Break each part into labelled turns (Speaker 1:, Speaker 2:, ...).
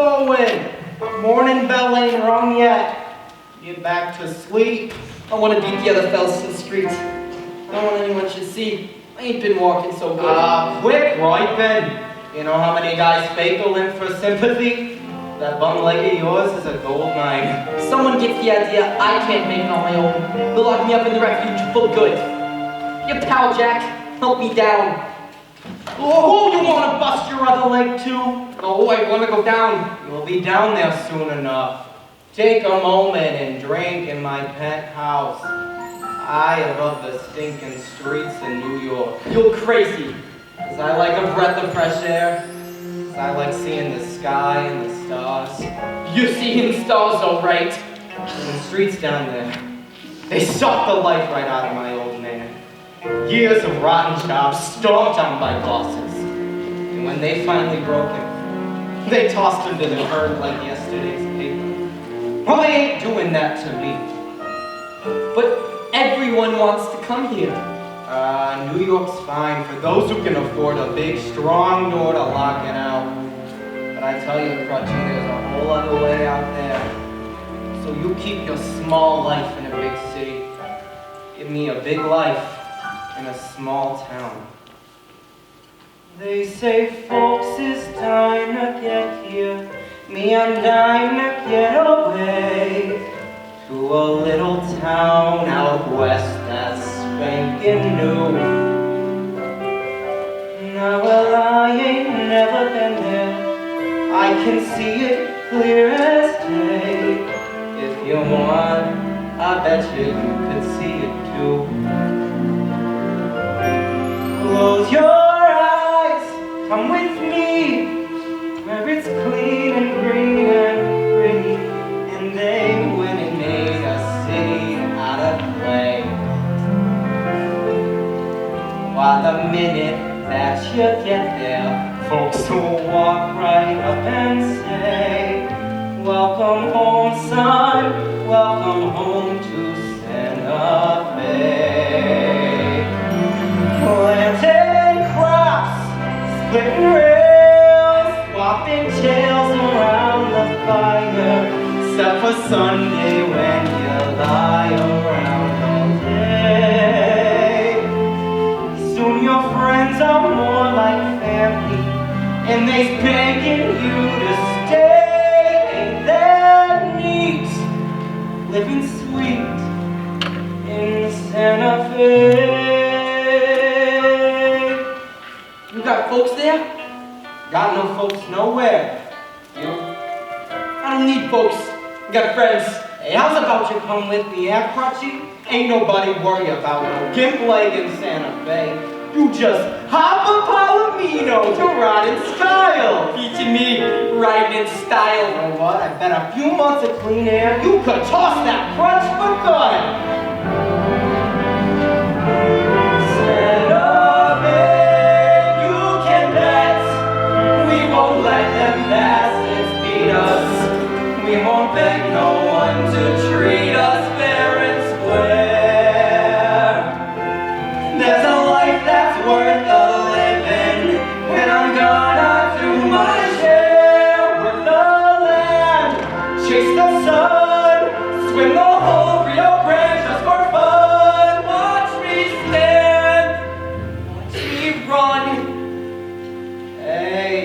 Speaker 1: going? Morning bell ain't rung yet. Get back to sleep.
Speaker 2: I want to beat the other fellas to the streets. Don't want anyone should see. I ain't been walking so good.
Speaker 1: Quick, Ripen. You know how many guys fakel in for sympathy? That bum leg of yours is a gold mine.
Speaker 2: Someone gets the idea I can't make it on my own. They'll lock me up in the refuge for good. Your pal Jack, help me down.
Speaker 1: Oh, you want to bust your other leg too?
Speaker 2: Oh, I want to go down.
Speaker 1: You'll be down there soon enough. Take a moment and drink in my penthouse. I love the stinking streets in New York.
Speaker 2: You're crazy.
Speaker 1: 'Cause I like a breath of fresh air. 'Cause I like seeing the sky and the stars.
Speaker 2: You're seeing stars, all right.
Speaker 1: And the streets down there, they suck the life right out of my old man. Years of rotten jobs stomped on by bosses. And when they finally broke him, they tossed him to the curb like yesterday's paper. Well, they ain't doing that to me.
Speaker 2: But everyone wants to come here.
Speaker 1: New York's fine for those who can afford a big, strong door to lock it out. But I tell you, Crutchy, there's a whole other way out there. So you keep your small life in a big city. Give me a big life in a small town. They say folks is dying to get here. Me, I'm dying to get away to a little town out west that's spanking new. Now, well, I ain't never been there. I can see it clear as day. If you want, I bet you could see it too. Close your eyes, come with me, where it's clean and green and pretty, and they went and made a city out of clay. Why, the minute that you get there, folks will walk right up and say, welcome home, son, welcome home to Santa Fe. Planting crops, splitting rails, swapping tails around the fire, except for Sunday when you lie around all day. Soon your friends are more like family, and they's begging you to stay. Ain't that neat? Living sweet in Santa Fe.
Speaker 2: You got folks there?
Speaker 1: Got no folks nowhere. You?
Speaker 2: I don't need folks. I got friends.
Speaker 1: Hey, how's about you come with me, eh, Crutchy? Ain't nobody worry about no gimp leg in Santa Fe. You just hop a Palomino to ride in style.
Speaker 2: Teaching me riding in style.
Speaker 1: You know what? I bet a few months of clean air, you could toss that crutch for good. Santa Fe, you can bet we won't let them bastards beat us. We won't beg no one to treat us fair and square. There's a life that's worth the living. When I'm gone, I do my share. Work the land, chase the sun, swim the whole Rio Grande just for fun. Watch me stand, watch me run. Hey,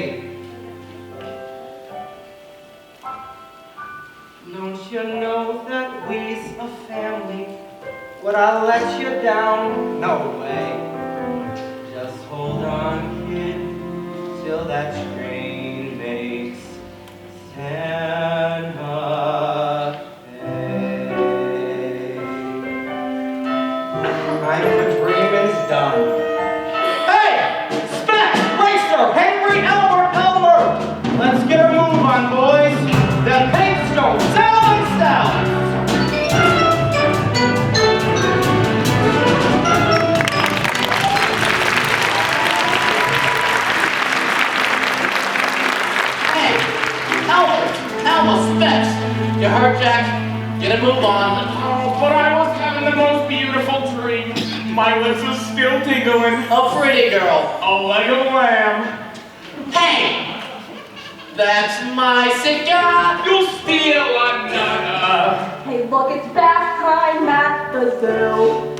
Speaker 1: don't you know that we's a family? Would I let you down? No way. Just hold on, kid, till that train makes Santa Fe. Time for dreaming's done. Hey! Speck! Racer! Henry Albert Elmer! Let's get a move on, boys. The paint's going south and south.
Speaker 2: Alma Specs. You heard, Jack? Get a move on.
Speaker 3: Oh, but I was having the most beautiful dream. My lips are still tingling.
Speaker 2: A pretty girl.
Speaker 3: A leg of lamb.
Speaker 2: Hey!
Speaker 4: That's my cigar.
Speaker 3: You steal another.
Speaker 5: Hey, look, it's bath time at the zoo.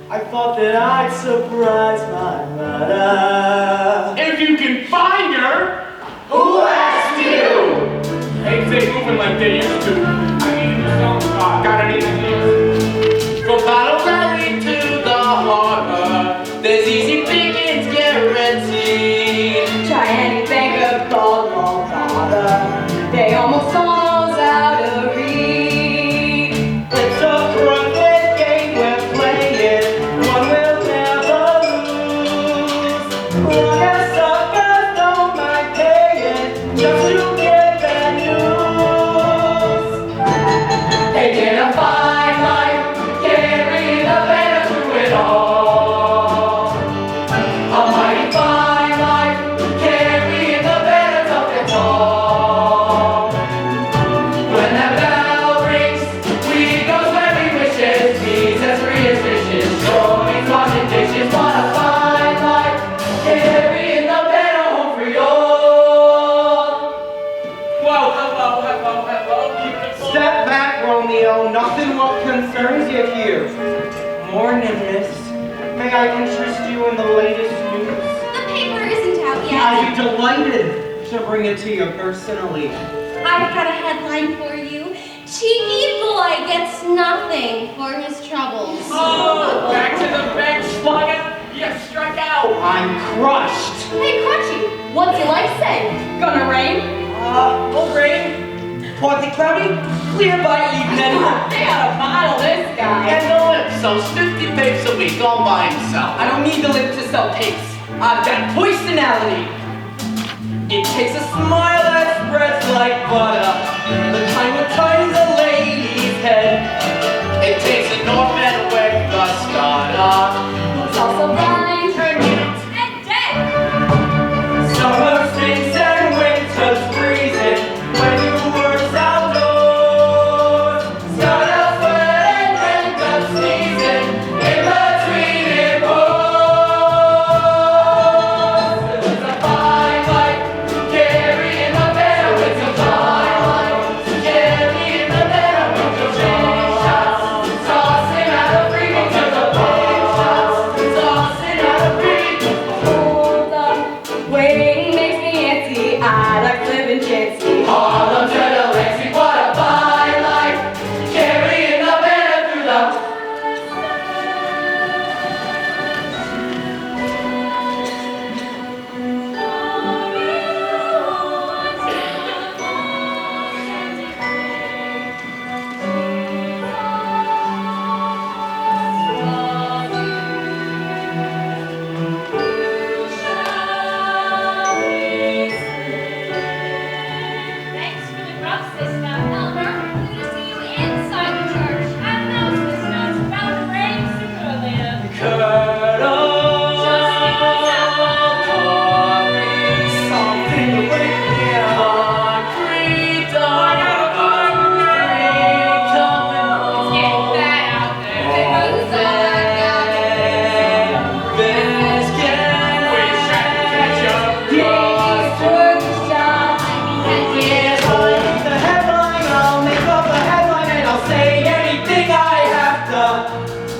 Speaker 1: I thought that I'd surprise my mother.
Speaker 3: If you can find her,
Speaker 4: Who asked you?
Speaker 3: ain't they moving like they used to? I need a new song. Got any ideas?
Speaker 4: From Bottle Valley to the harbor, there's easy pickings guaranteed.
Speaker 5: Try anything but won't bother. They almost out of reach.
Speaker 1: It's a crooked game we're playing, one we'll never lose. Long as suckers don't mind paying, just to get that news.
Speaker 2: Taking a fine life, carrying the banner through it all. A mighty fine life, carrying the banner tough and tall. When that bell rings, we go swearing wishes, peace as free as fishes, drawings, washing dishes. What a fine life, carrying the banner home for you.
Speaker 3: Whoa, hello. Keep it full.
Speaker 1: Step back, Romeo, nothing what concerns you here. Morning, miss. May I interest you in the latest news?
Speaker 6: The paper isn't out yet.
Speaker 1: I'd be delighted to bring it to you personally.
Speaker 6: I've got a headline for you. Cheeky boy gets nothing for his troubles.
Speaker 3: Oh, back to the bench, Slugger. You struck out.
Speaker 1: I'm crushed.
Speaker 5: Hey, Crutchy, what's your life say? Gonna rain?
Speaker 2: No rain. Partly cloudy, clear by evening.
Speaker 5: They gotta bottle this guy.
Speaker 4: And the lip, so 50 papes a week all by himself.
Speaker 2: I don't need the lip to sell papes. I've got personality. It takes a smile that spreads like butter. The kind that turns a lady's head.
Speaker 4: It takes a Norman with the starter.
Speaker 5: It's also blind.
Speaker 6: And dead.
Speaker 1: Summer stinks and winter's freezing when you work outdoors.
Speaker 2: Start out sweating and end up sneezing. In between it pours. It's a fine life, carrying the banner with your fine life. Carrying the banner with your big shots. Tossing out a freebie to the big shots. Tossing out a freebie.
Speaker 5: Hold up. Waiting makes me antsy. I like living chancy.
Speaker 2: Harlem to the Lexi, what a fine life. Carrying the banner through the
Speaker 6: Thanks for the grub system, Elmer. Good to see you inside the church. I've noticed this note about the rains earlier.
Speaker 1: Something to wake me up.
Speaker 4: Concrete on concrete coming home.
Speaker 6: Get that out there. Because all
Speaker 3: Wait, trying to catch up.
Speaker 5: Yankees worth the shot.
Speaker 1: The headline, I'll make up a headline and I'll say anything I have to.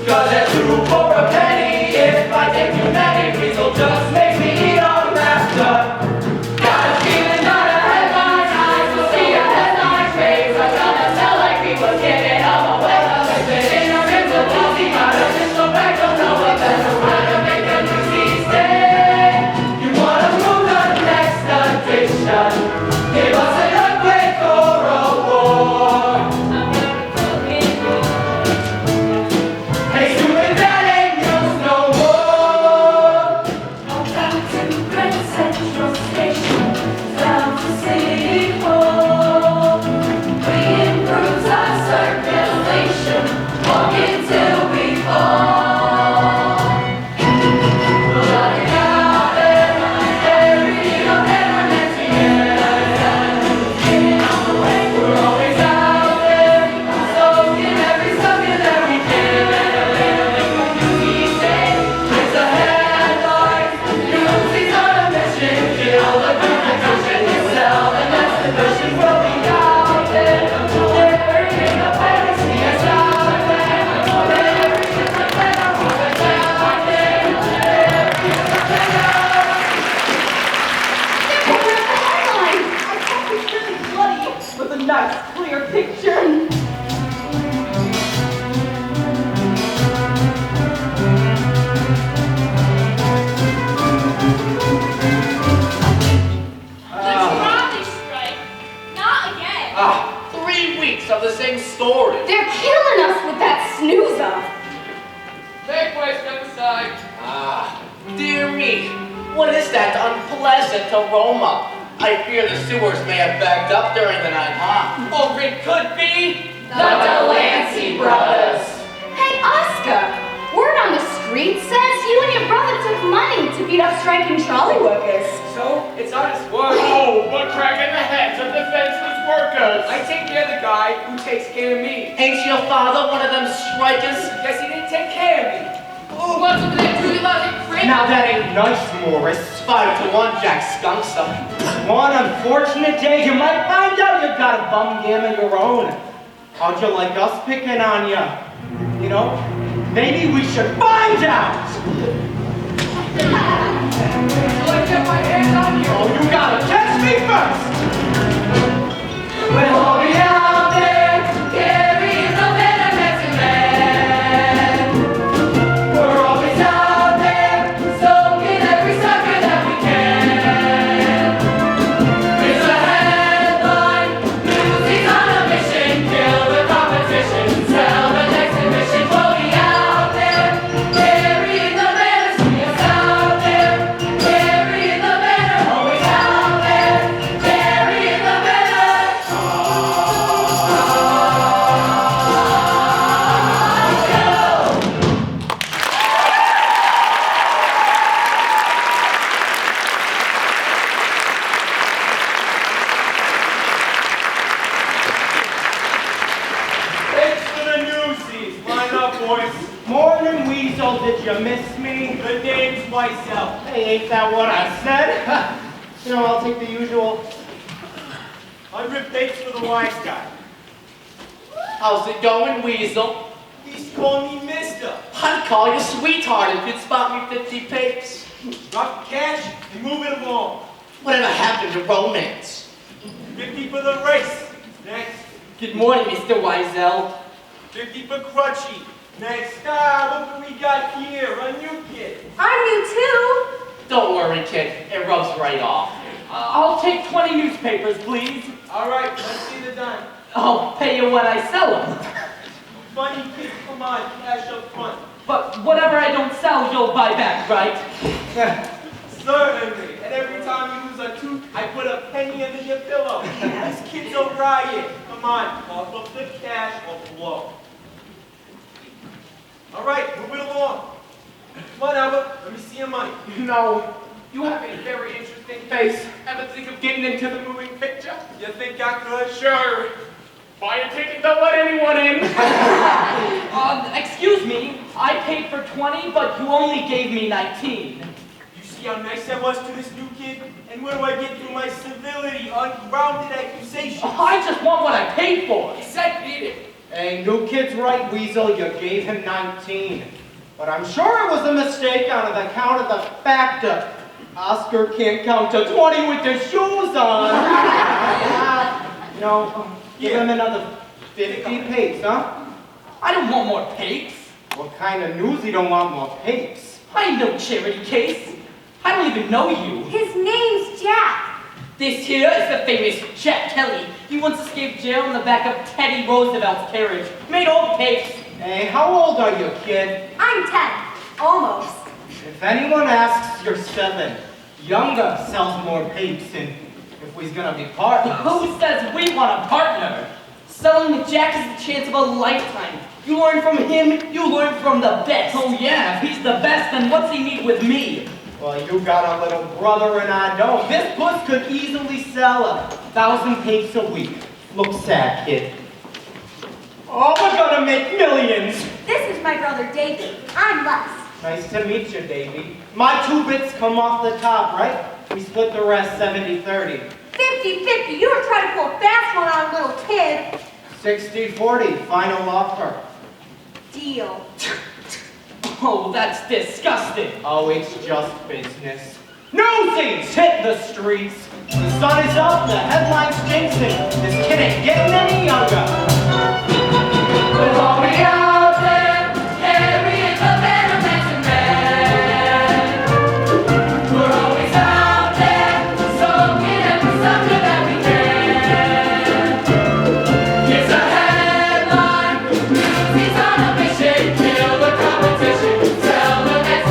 Speaker 1: 'Cause it's two for a penny. If I take too many, please will just make me eat on after.
Speaker 2: Got a feeling not a headline, eyes will see a headline page. I'm gonna tell like people getting up away. In a ribs of pussy, got a pistol back, don't know what that's how to make a Newsies day. You wanna move to the next addiction? Give us an earthquake or a war. Hey, stupid, that ain't new.
Speaker 4: Dear me, what is that unpleasant aroma? I fear the sewers may have backed up during the night, huh?
Speaker 1: Or it could be
Speaker 2: The Delancey brothers.
Speaker 5: Hey, Oscar, word on the street says you and your brother took money to beat up striking trolley workers.
Speaker 1: so. It's honest work.
Speaker 3: Oh, but cracking the heads of defenseless workers.
Speaker 1: I take care of the guy who takes care of me.
Speaker 4: Ain't your father one of them strikers?
Speaker 1: Guess he didn't take care of me.
Speaker 2: Oh, what's up with that true logic, Fred?
Speaker 7: Now that ain't nice, Morris.
Speaker 4: 5-1, Jack Skunkster.
Speaker 7: One unfortunate day you might find out you got a bum game of your own. How'd you like us picking on ya? You know, maybe we should find out.
Speaker 2: So I get my hands on you.
Speaker 7: Oh, you gotta catch me first.
Speaker 2: We'll all be out there, carrying the venom medicine man. We're always out there, soaking every sucker that we can. It's a headline, Newsies on a mission, kill the competition, sell the next admission. We'll be out there, carrying the venom, see us out there, carrying the venom, always out there, carrying the venom.
Speaker 3: Thanks for the Newsies. Line up, boys.
Speaker 7: Morning, Weasel. Did you miss me?
Speaker 3: The name's myself.
Speaker 7: Hey, ain't that what I said? You know, I'll take the usual.
Speaker 3: I rip dates for the wise guy.
Speaker 4: How's it going, Weasel?
Speaker 3: He's calling me mister.
Speaker 4: I'd call you sweetheart if you'd spot me 50 papes.
Speaker 3: Drop the cash and move it along.
Speaker 4: Whatever happened to romance?
Speaker 3: 50 for the race. Next.
Speaker 1: Good morning, Mr. Wiesel.
Speaker 3: 50 for Crutchy. Next. Look what we got here. A new kid.
Speaker 5: I'm new too.
Speaker 4: Don't worry, kid. It rubs right off.
Speaker 1: I'll take 20 newspapers, please.
Speaker 3: All right, let's see the dime.
Speaker 1: I'll pay you when I sell them.
Speaker 3: Funny kid, come on, cash up front.
Speaker 1: But whatever I don't sell, you'll buy back, right?
Speaker 3: Certainly. And every time you lose a tooth, I put a penny under your pillow. This kid's a riot. Come on, cough up the cash or blow. All right, move it along. Come on, Albert. Let me see your money.
Speaker 8: No, you have a very interesting face. Ever think of getting into the moving picture?
Speaker 3: You think I could?
Speaker 8: Sure. Buy a ticket, don't let anyone in.
Speaker 1: Excuse me, I paid for 20, but you only gave me 19.
Speaker 3: You see how nice I was to this new kid? And where do I get through my civility, ungrounded accusations?
Speaker 1: I just want what I paid for.
Speaker 8: He said beat it.
Speaker 7: Hey, new kid's right, Weasel. You gave him 19. But I'm sure it was a mistake on account of the fact that Oscar can't count to 20 with his shoes on. No, give him another 50 papes, huh?
Speaker 1: I don't want more papes.
Speaker 7: What kind of news you don't want more papes?
Speaker 1: I ain't no charity case. I don't even know you.
Speaker 5: His name's Jack.
Speaker 1: This here is the famous Jack Kelly. He once escaped jail in the back of Teddy Roosevelt's carriage. Made old papes.
Speaker 7: Hey, how old are you, kid?
Speaker 5: I'm 10. Almost.
Speaker 7: If anyone asks, you're 7. Younger sells more papes, and if we's gonna be partners.
Speaker 1: Who says we want a partner? Selling with Jack is the chance of a lifetime. You learn from him, you learn from the best. Oh yeah, if he's the best, then what's he need with me?
Speaker 7: Well, you got a little brother and I don't. This puss could easily sell 1,000 papes a week. Look sad, kid. Oh, we're gonna make millions.
Speaker 5: This is my brother David. I'm Les.
Speaker 7: Nice to meet you, Davey. My 2 bits come off the top, right? We split the rest 70-30.
Speaker 5: 50-50. You were trying to pull a fast one on a little kid.
Speaker 7: 60-40, final offer.
Speaker 5: Deal.
Speaker 1: Oh, that's disgusting.
Speaker 7: Oh, it's just business. Newsies hit the streets. The sun is up, the headlines jinxing. This kid ain't getting any younger.
Speaker 2: We'll all be out there, carrying the venom medicine man. We're always out there, soaking every sucker that we can. It's a headline, Newsies on a mission, kill the competition, sell the next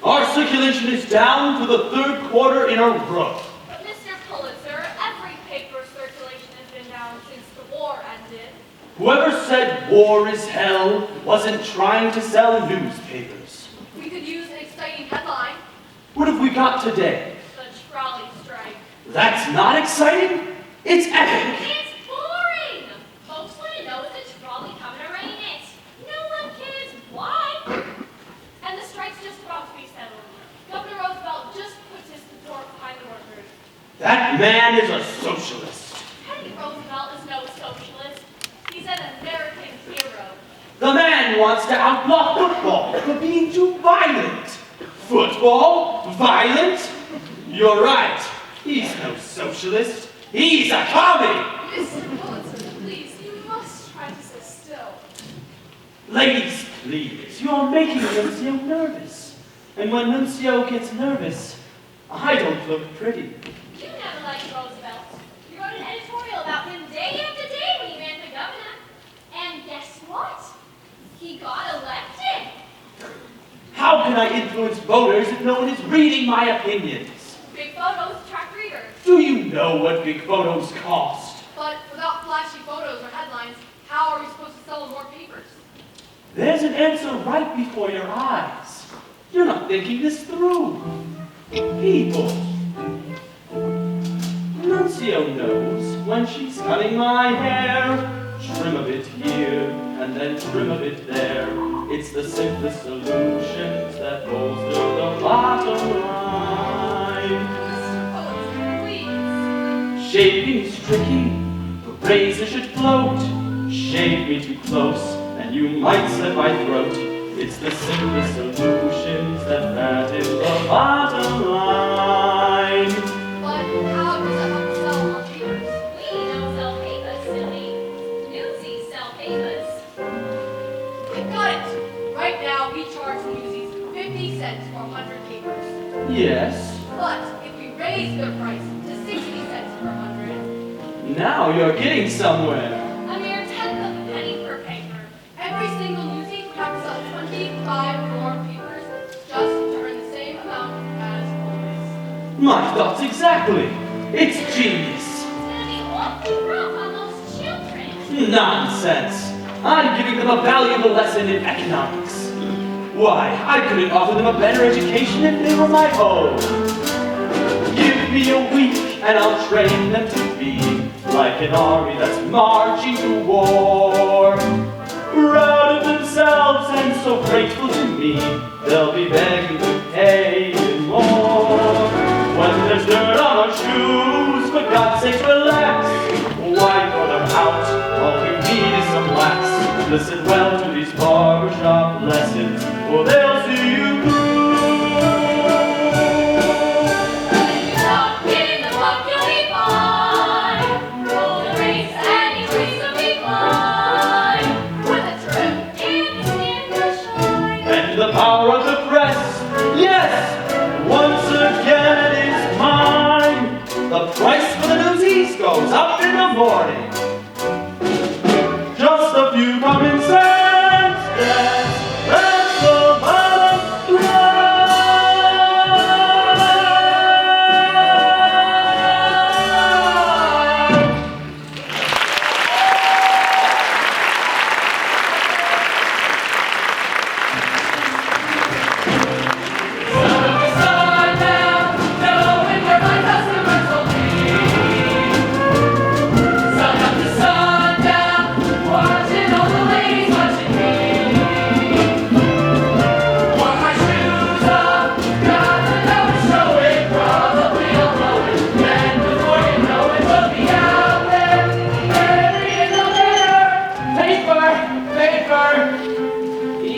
Speaker 9: Our circulation is down for the third quarter in a row.
Speaker 6: But Mr. Pulitzer, every paper circulation has been down since the war ended.
Speaker 9: Whoever said war is hell wasn't trying to sell newspapers.
Speaker 6: We could use an exciting headline.
Speaker 9: What have we got today?
Speaker 6: The trolley strike.
Speaker 9: That's not exciting. It's epic.
Speaker 6: It's boring! Folks want to know is the trolley coming to rain it. No one cares why. And the strike's just about to be settled. Governor Roosevelt just puts his support behind the workers.
Speaker 9: That man is a socialist.
Speaker 6: Teddy Roosevelt is no socialist. He's an American hero.
Speaker 9: The man wants to outlaw football for being too violent. Football? Violent? You're right. He's no socialist. He's a commie.
Speaker 6: Mr. Pulitzer, please, you must try to sit still.
Speaker 9: Ladies, please. You're making Nuncio nervous. And when Nuncio gets nervous, I don't look pretty.
Speaker 6: You never liked Roosevelt. You wrote an editorial about him day after day when he ran for governor. And guess what? He got elected.
Speaker 9: How can I influence voters if no one is reading my opinions?
Speaker 6: Big photos attract readers.
Speaker 9: Do you know what big photos cost?
Speaker 6: But without flashy photos or headlines, how are we supposed to sell more papers?
Speaker 9: There's an answer right before your eyes. You're not thinking this through. People. Nuncio knows when she's cutting my hair. Trim a bit here, and then trim a bit there. It's the simplest solutions that bolster the bottom line.
Speaker 6: Mr. Pulitzer, please.
Speaker 9: Shaving's tricky, the razor should float. Shave me too close, and you might slit my throat. It's the simplest solutions that fatten the bottom line.
Speaker 6: But how does that help sell more papers? We don't sell papers, silly. Newsies sell papers. We've got it. Right now, we charge Newsies 50 cents for 100 papers.
Speaker 9: Yes.
Speaker 6: But if we raise their price to 60 cents per 100,
Speaker 9: Now you're getting somewhere.
Speaker 6: a mere tenth of a penny per paper. Every single Newsie would have to sell 25 more papers just to earn the same amount as always.
Speaker 9: My thoughts exactly. It's genius.
Speaker 6: It's gonna be awfully rough on those children.
Speaker 9: Nonsense. I'm giving them a valuable lesson in economics. Why, I couldn't offer them a better education if they were my own. Give me a week and I'll train them to be like an army that's marching to war. Proud of themselves and so grateful to me, they'll be begging to pay me more. When there's dirt on our shoes, for God's sake relax. Why throw them out? All we need is some wax. Listen well to these barbershop lessons, or they'll see you through.
Speaker 6: If you don't get in the book, you'll be fine. Roll the race and increase the recline. With a trim and a standard shine.
Speaker 9: And the power of the press, yes, once again is mine. The price for the Newsies goes up in the morning. Just a few common sense, yes, that's the bottom line.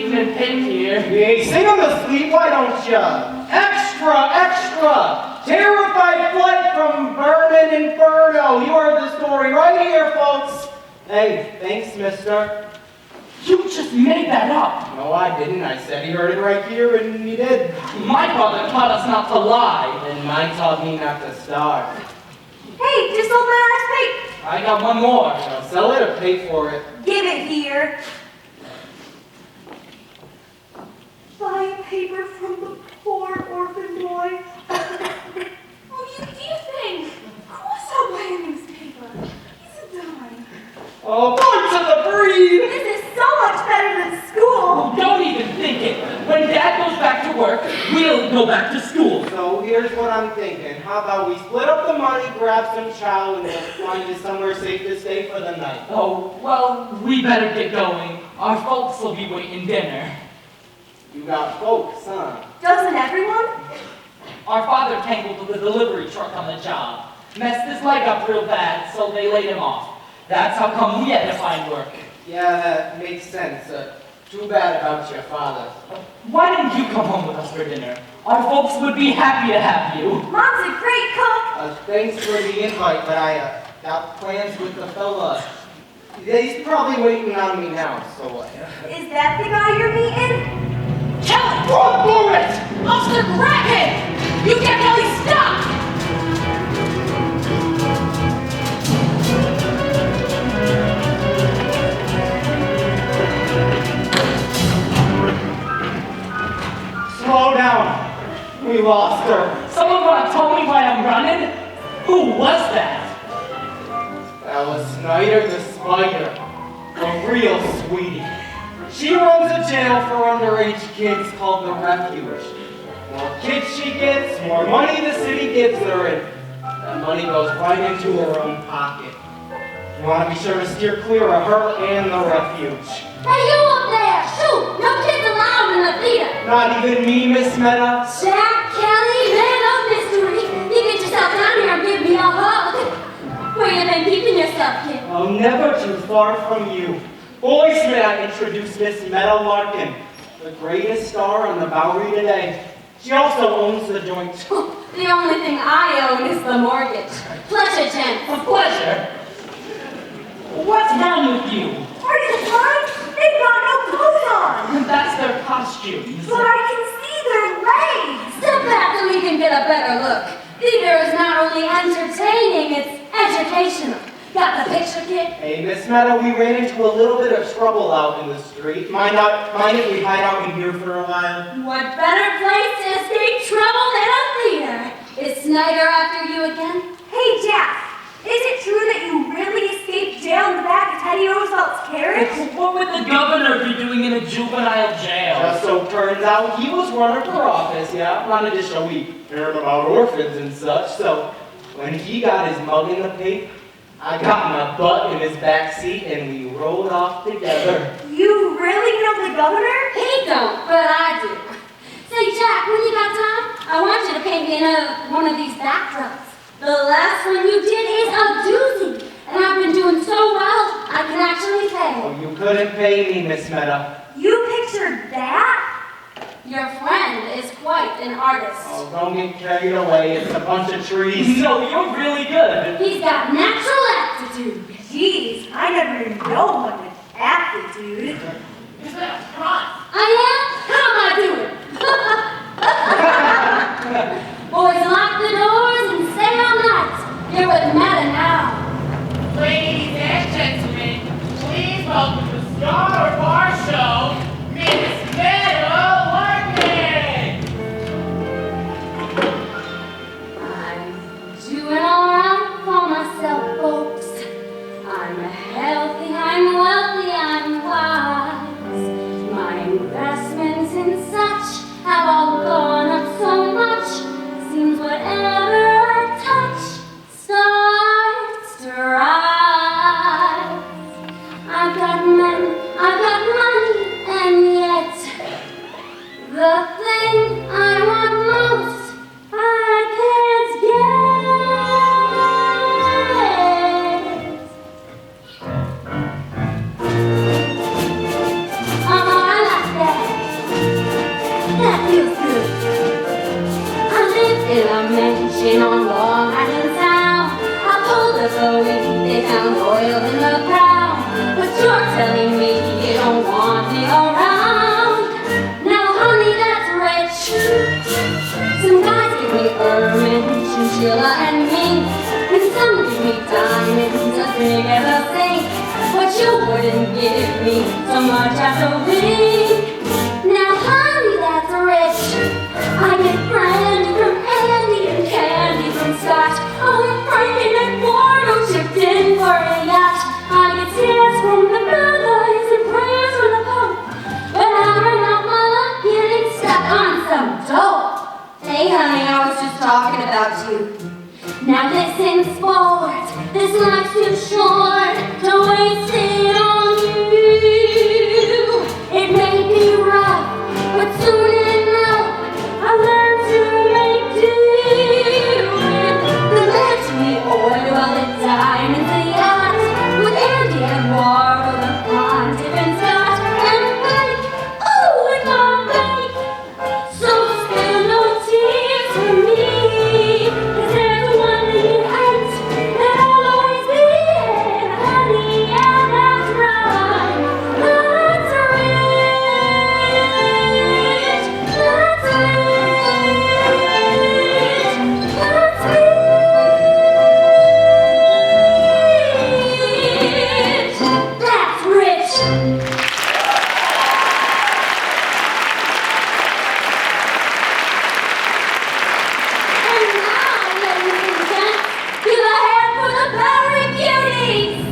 Speaker 7: Hey, sing them to sleep, why don't ya? Extra, extra! Terrified flight from Vernon Inferno. You heard the story right here, folks. Hey, thanks, mister.
Speaker 4: You just made that up.
Speaker 7: No, I didn't. I said he heard it right here, and he did.
Speaker 4: My father taught us not to lie.
Speaker 7: And mine taught me not to starve.
Speaker 10: Hey, just open the next page.
Speaker 4: I got one more.
Speaker 7: Now, sell it or pay for it.
Speaker 10: Give it here. Buying paper from the poor
Speaker 9: they'll go back to school.
Speaker 7: So here's what I'm thinking. How about we split up the money, grab some chow, and just find you somewhere safe to stay for the night?
Speaker 9: Oh, well, we better get going. Our folks will be waiting dinner.
Speaker 7: You got folks, huh?
Speaker 10: Doesn't everyone?
Speaker 9: Our father tangled with the delivery truck on the job. Messed his leg up real bad, so they laid him off. That's how come we had to find work.
Speaker 7: Yeah, that makes sense. Too bad about your father.
Speaker 9: Why didn't you come home with us for dinner? Our folks would be happy to have you.
Speaker 10: Mom's a great cook.
Speaker 7: Thanks for the invite, but I got plans with the fella. He's probably waiting on me now, so
Speaker 10: Is that the guy you're meeting?
Speaker 4: Kelly! Run for it! Officer, grab him! You can't really stop!
Speaker 7: Slow down. We lost her.
Speaker 9: Someone gonna tell me why I'm running? Who was that?
Speaker 7: That was Snyder the Spider. A real sweetie. She runs a jail for underage kids called the Refuge. More kids she gets, more money the city gives her, and that money goes right into her own pocket. You want to be sure to steer clear of her and the Refuge.
Speaker 5: Hey, you up there! Shoot! No kids allowed in the theater!
Speaker 7: Not even me, Miss Meta.
Speaker 5: Jack, Kelly, man of mystery. You get yourself down here and give me a hug. Where you been keeping yourself, kid?
Speaker 7: Oh, never too far from you. Boys, may I introduce Miss Meta Larkin, the greatest star on the Bowery today. She also owns the joint.
Speaker 5: The only thing I own is the mortgage. Pleasure, Jen.
Speaker 9: A pleasure. What's wrong with you?
Speaker 10: Are you blind? They've got no clothes on.
Speaker 9: That's their costumes.
Speaker 10: But I can see their legs.
Speaker 5: Step back so we can get a better look. Theater is not only entertaining, it's educational. Got the picture, kid?
Speaker 7: Hey, Miss Meta, we ran into a little bit of trouble out in the street. Mind if we hide out in here for a while?
Speaker 5: What better place to escape trouble than a theater? Is Snyder after you again?
Speaker 10: Hey, Jack. Is it true that you really escaped jail in the back of Teddy Roosevelt's carriage?
Speaker 9: What would the governor be doing in a juvenile jail?
Speaker 7: Just so turns out he was running for office, yeah? Wanted to show we cared about orphans and such. So when he got his mug in the pape, I got my butt in his back seat and we rode off together.
Speaker 10: You really know the governor?
Speaker 5: He don't, but I do. Say, Jack, when you got time, I want you to paint me one of these backdrops. The last one you did is a doozy, and I've been doing so well, I can actually pay.
Speaker 7: Oh, you couldn't pay me, Miss Meta.
Speaker 10: You pictured that?
Speaker 5: Your friend is quite an artist.
Speaker 7: Oh, don't get carried away. It's a bunch of trees.
Speaker 9: No, you're really good.
Speaker 5: He's got natural aptitude.
Speaker 10: Jeez, I never even know one with aptitude.
Speaker 4: Is that a front?
Speaker 5: I am? How am I doing? Boys, lock the doors and stay all night. You're with Meta now.
Speaker 4: Ladies and gentlemen, please welcome the star of our show, Miss Meta Larkin!
Speaker 5: I'm doing alright for myself, folks. I'm healthy, I'm wealthy, I'm wise. My investments and such have all gone up so much. Seems whatever I touch starts to rise. I've got men, I've got money, and yet the thing I want most I can't get. I like that. That feels good. I live in a mansion on Long Island Sound. I pulled up the weed, they found oil in the ground. But you're telling me you don't want me around. Now, honey, that's rich. Some guys give me ermine, chinchilla, and mink. And some give me diamonds as big as a sink. But you wouldn't give me so much as a wink. Now, honey, that's rich. I get brandy from Andy and candy from Scotch. Oh, and Franken and Porto chipped in for a yacht. I get tears from the bad boys and prayers from the Pope. But I run out my luck getting stuck on some dope. Hey honey, I was just talking about you. Now listen forward, this life's too short to waste it on you. It may be rough, but soon enough I learned to make do with the luxury oil, the diamonds, the yacht, with Andy and Ward, the pontiff and Scott, and Mike, oh, and my mate. So spill no tears for me, 'cause there's one thing that'll always be, and honey, and that's right. That's rich, that's rich, that's rich. And now, ladies and gents, give a hand for the Bowery Beauties!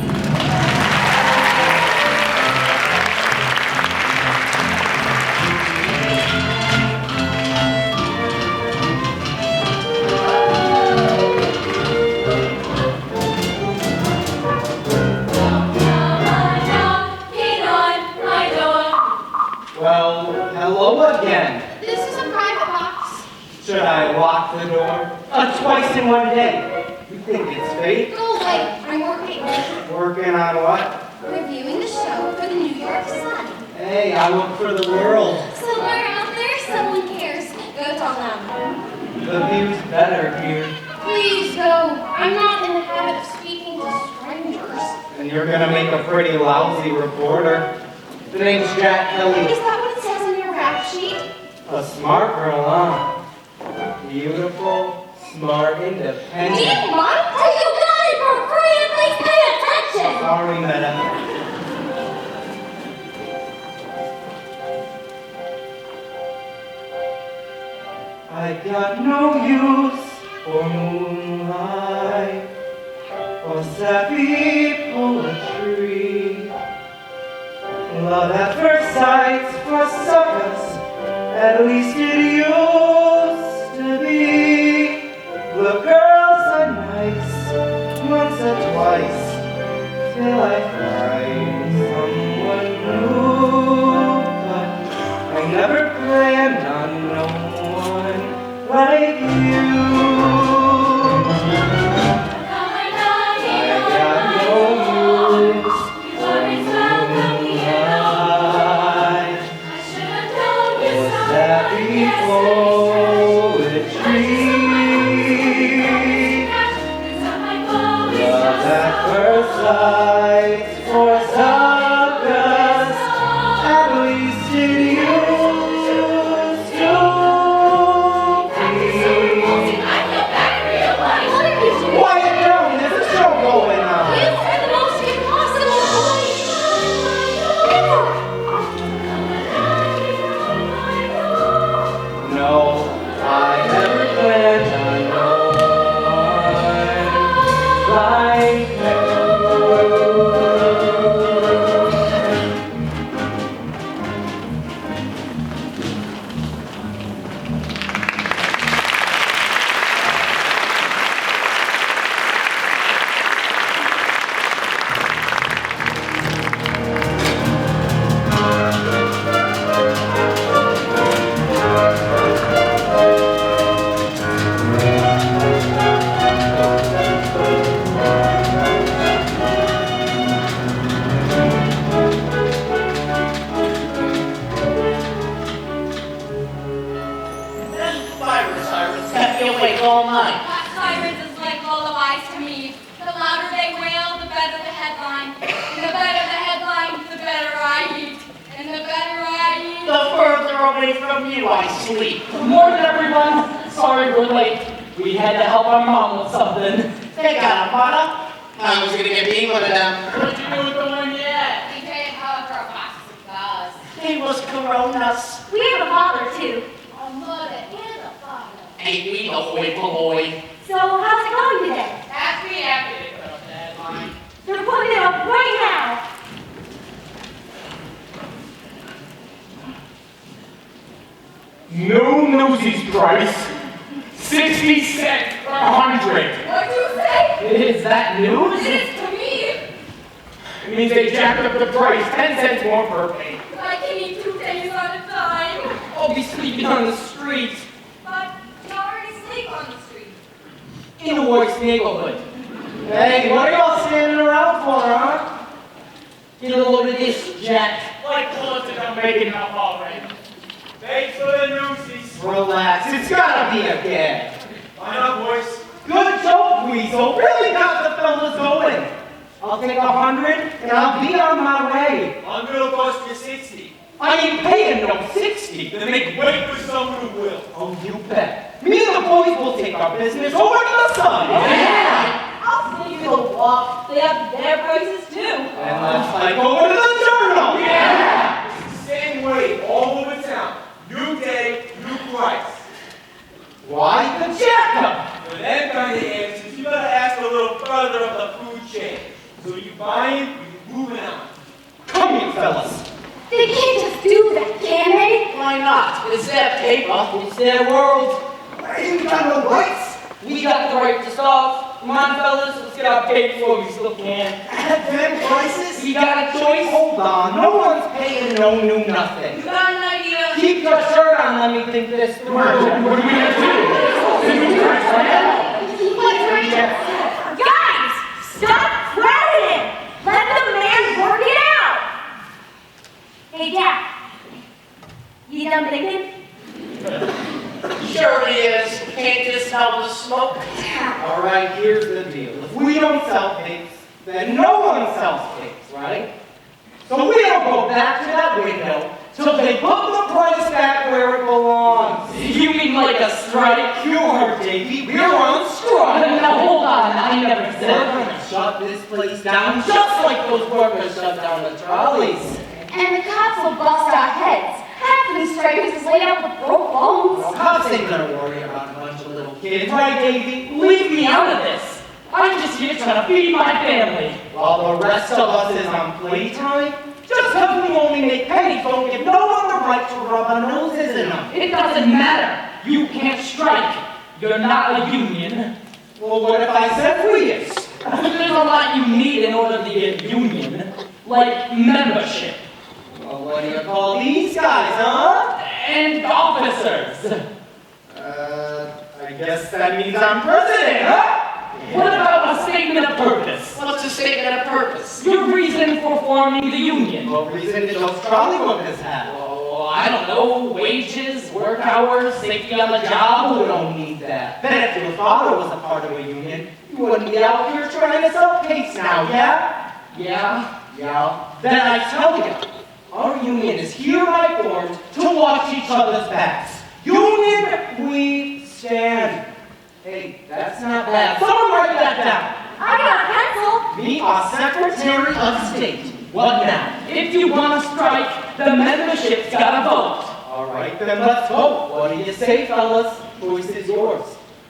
Speaker 7: Well, hello again.
Speaker 6: This is a private box.
Speaker 7: Should I lock the door? Twice in one day. You think it's fate?
Speaker 6: Go away. I'm working.
Speaker 7: Working on what?
Speaker 6: Reviewing the show for the New York Sun.
Speaker 7: Hey, I look for the world.
Speaker 6: Somewhere out there, someone cares. Go tell them.
Speaker 7: The view's better here.
Speaker 6: Please go. I'm not in the habit of speaking to strangers.
Speaker 7: And you're gonna make a pretty lousy reporter. The name's Jack Kelly.
Speaker 6: Is that what it says on your rap sheet?
Speaker 7: A smart girl, huh? Beautiful, smart, independent.
Speaker 6: Deep Mike?
Speaker 5: Oh, you got it for free, and please pay attention!
Speaker 7: Sorry, Meta. I got no use for moonlight or sappy poetry. Love at first sight forsook us, at least it used to be. The girls are nice, once or twice, till I find someone new. But I never planned on no one like you. I got no use for moonlight. Was that poetry? Love at first sight for suckers, at least it used to be. Quiet down, there's a show going on. No, I never planned on no one like you.
Speaker 4: Cyrus kept me awake all night.
Speaker 6: Sirens is like lullabies to me. The louder they wail, the better the headline. And the better the headline, the better I eat. And the better I eat.
Speaker 4: The further away from you I sleep.
Speaker 9: Good morning, everyone. Sorry we're late. We had to help our mom with something.
Speaker 4: They got a mother. I was gonna get me one of them.
Speaker 9: What you do with the one yet?
Speaker 6: We paid her for a box of cigars.
Speaker 4: They was Coronas.
Speaker 10: We have a father too.
Speaker 6: A mother and a father.
Speaker 4: Ain't we the hoi polloi?
Speaker 10: So how's it going today?
Speaker 6: Happy to put up the headline.
Speaker 10: They're putting it up right now.
Speaker 8: No Newsies price. 60 cents per 100.
Speaker 6: What'd you say?
Speaker 8: Is that news?
Speaker 6: It is to me.
Speaker 8: It means they jacked up the price, 10 cents more per page.
Speaker 6: I can eat 2 days at a time.
Speaker 9: I'll be sleeping on the street
Speaker 6: But you already sleep on the street.
Speaker 9: in a worse neighborhood.
Speaker 7: Hey, what are y'all standing around for, huh?
Speaker 9: Get a load of this, Jack.
Speaker 8: Like bullets that don't make it enough already.
Speaker 3: Thanks for the Newsies.
Speaker 7: Relax, it's gotta be a gag.
Speaker 3: Why not, boys?
Speaker 7: Good joke, Weasel. Really got the fellas going. I'll take 100 and I'll be on my way.
Speaker 3: I'm gonna cost you 60.
Speaker 7: I ain't paying no 60.
Speaker 3: Then make way for someone who will.
Speaker 7: Oh, you bet. Me and the boys will take our business over to the sun.
Speaker 10: I'll see you to walk. They have their prices too.
Speaker 7: And let's hike over to the journal.
Speaker 3: Same way all over town. New day, new price.
Speaker 7: Why the jackup?
Speaker 3: For that kind of answers, you gotta ask a little further up the food chain. So you buying, you moving out.
Speaker 7: Come here, fellas.
Speaker 10: They can't just do that, can they?
Speaker 4: Why not? It's their paper.
Speaker 9: It's their world.
Speaker 7: Ain't got no rights.
Speaker 9: We got the right to stop. Come on, fellas, let's get our pay before we still can.
Speaker 7: At them prices?
Speaker 9: We got a choice.
Speaker 7: Hold on. No one's paying no new nothing.
Speaker 6: You got an idea?
Speaker 9: Keep your shirt on, let me think this through.
Speaker 8: What are we gonna
Speaker 10: Guys, stop crowding. Let the man work it out. Hey, Dad. You done thinking?
Speaker 4: Sure he is. Can't just smell the smoke.
Speaker 7: All right, here's the deal. If we don't sell cakes, then no one sells cakes, right? So we'll go back to that window till they put the price back where it belongs.
Speaker 9: You mean like a strike?
Speaker 7: You heard, Davey. We're on strike.
Speaker 9: Now hold on, I never
Speaker 7: We're
Speaker 9: said.
Speaker 7: gonna shut this place down just like those workers shut down the trolleys.
Speaker 10: And the cops will bust our heads. Half of these strikers is laid out with broke bones.
Speaker 7: Cops ain't gonna worry about a bunch of little kids, right, Davey?
Speaker 9: Leave me out of this. I'm just here trying to feed my family.
Speaker 7: While the rest of us is on playtime, just because we only make pennies don't give no one the right to rub our noses in them.
Speaker 9: It doesn't matter. You can't strike. You're not a union.
Speaker 7: Well, what if I said we is?
Speaker 9: There's a lot you need in order to get union, like membership
Speaker 7: Well, what do you call these guys, huh?
Speaker 9: and officers.
Speaker 7: I guess that means I'm president, huh?
Speaker 9: What about a statement of purpose?
Speaker 4: What's the statement of purpose?
Speaker 9: Your reason for forming the union?
Speaker 7: What reason did those trolley workers have?
Speaker 9: Oh, I don't know, wages, work hours, safety on the
Speaker 7: Oh, we
Speaker 9: job.
Speaker 7: don't need that. Bet if your father was a part of a union, you wouldn't be out here trying to sell cakes now, yeah?
Speaker 9: Yeah?
Speaker 7: Yeah. Then I tell you, our union is hereby formed to watch each other's backs. Union we stand. Hey, that's not bad. Someone write that down.
Speaker 10: I got a pencil.
Speaker 7: Me, our Secretary of State. What now?
Speaker 9: If you want to strike, the membership's gotta vote.
Speaker 7: All right, then let's vote. What do you say, fellas? Choice is yours.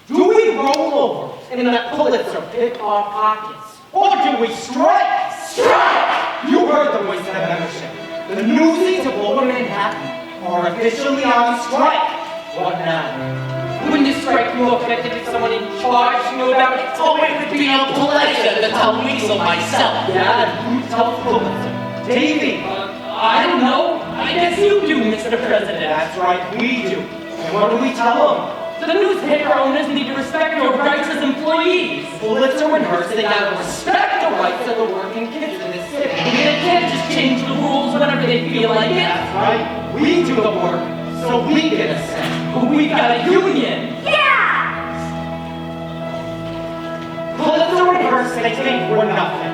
Speaker 7: Do we roll over and let Pulitzer pick our pockets? Or do we strike? Strike! You heard the voice of the membership. The Newsies of Lower Manhattan are officially on strike. What now?
Speaker 9: When you strike, you affected if someone in charge knew about it.
Speaker 4: Oh, it would be a pleasure to tell Weasel myself.
Speaker 7: Yeah, you tell Pulitzer. Davey.
Speaker 9: I don't know. I guess you do, Mr. President.
Speaker 7: That's right, we do. And what do we tell them?
Speaker 9: The newspaper owners need to respect your rights as employees.
Speaker 7: Pulitzer and Hearst, they gotta respect the rights of the working kids in this city.
Speaker 9: They can't just change the rules whenever they feel like it.
Speaker 7: That's right. We do the work, so we get a say.
Speaker 9: But we got a union.
Speaker 10: Yeah!
Speaker 7: Pulitzer and Hearst, they think we're nothing.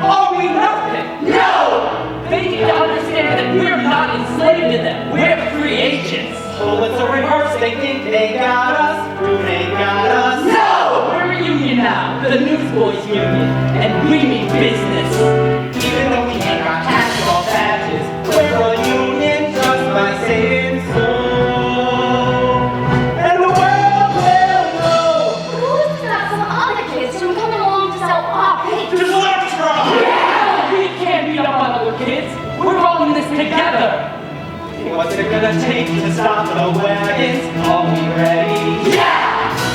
Speaker 7: Are we nothing?
Speaker 9: No! They need to understand that we're not enslaved to them. We're free agents.
Speaker 7: Pulitzer and Hearst, they think they got us. They got us.
Speaker 9: No! We're a union now. The Newsboys Union. And we mean business.
Speaker 7: Even though we ain't got hats or badges, we're a union just by saying so. And the world will know.
Speaker 10: Who's got some other kids who come along to sell our cakes?
Speaker 7: Just let's try.
Speaker 9: Yeah! We can't beat up on other kids. We're all in this together.
Speaker 7: What's it gonna take to stop the wagons? Are we ready?
Speaker 9: Yeah!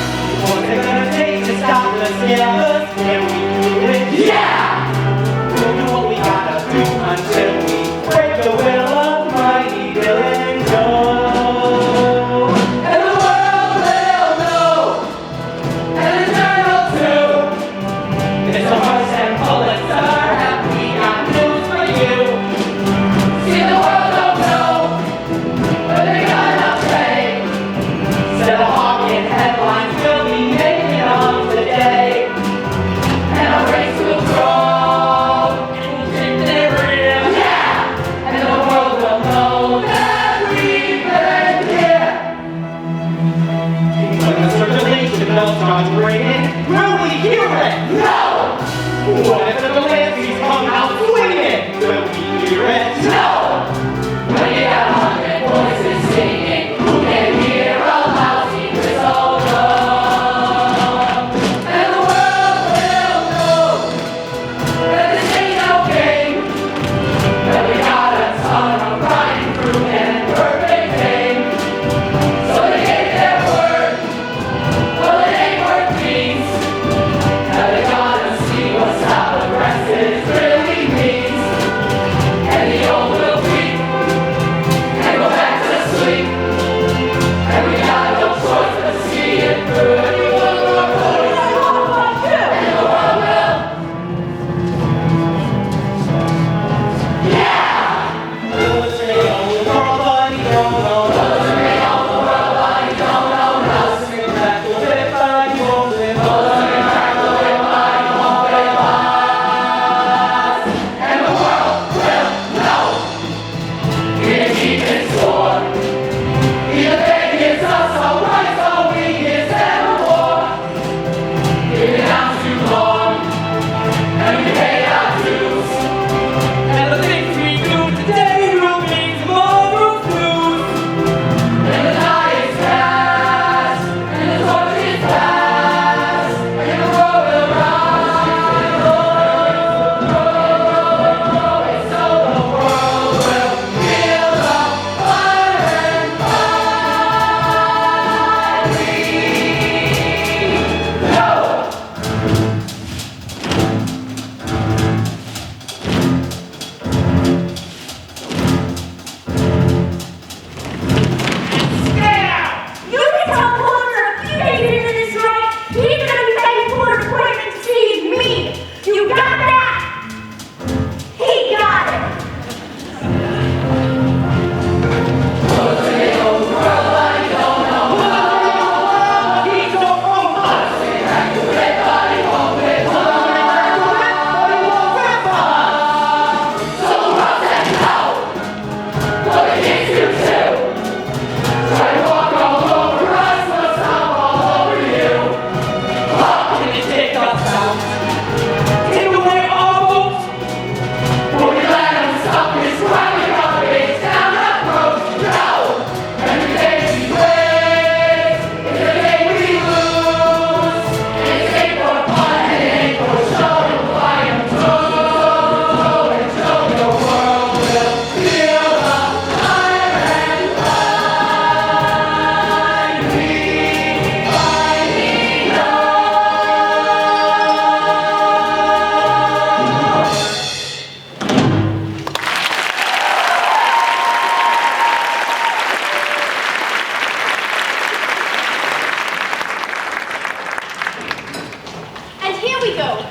Speaker 6: go.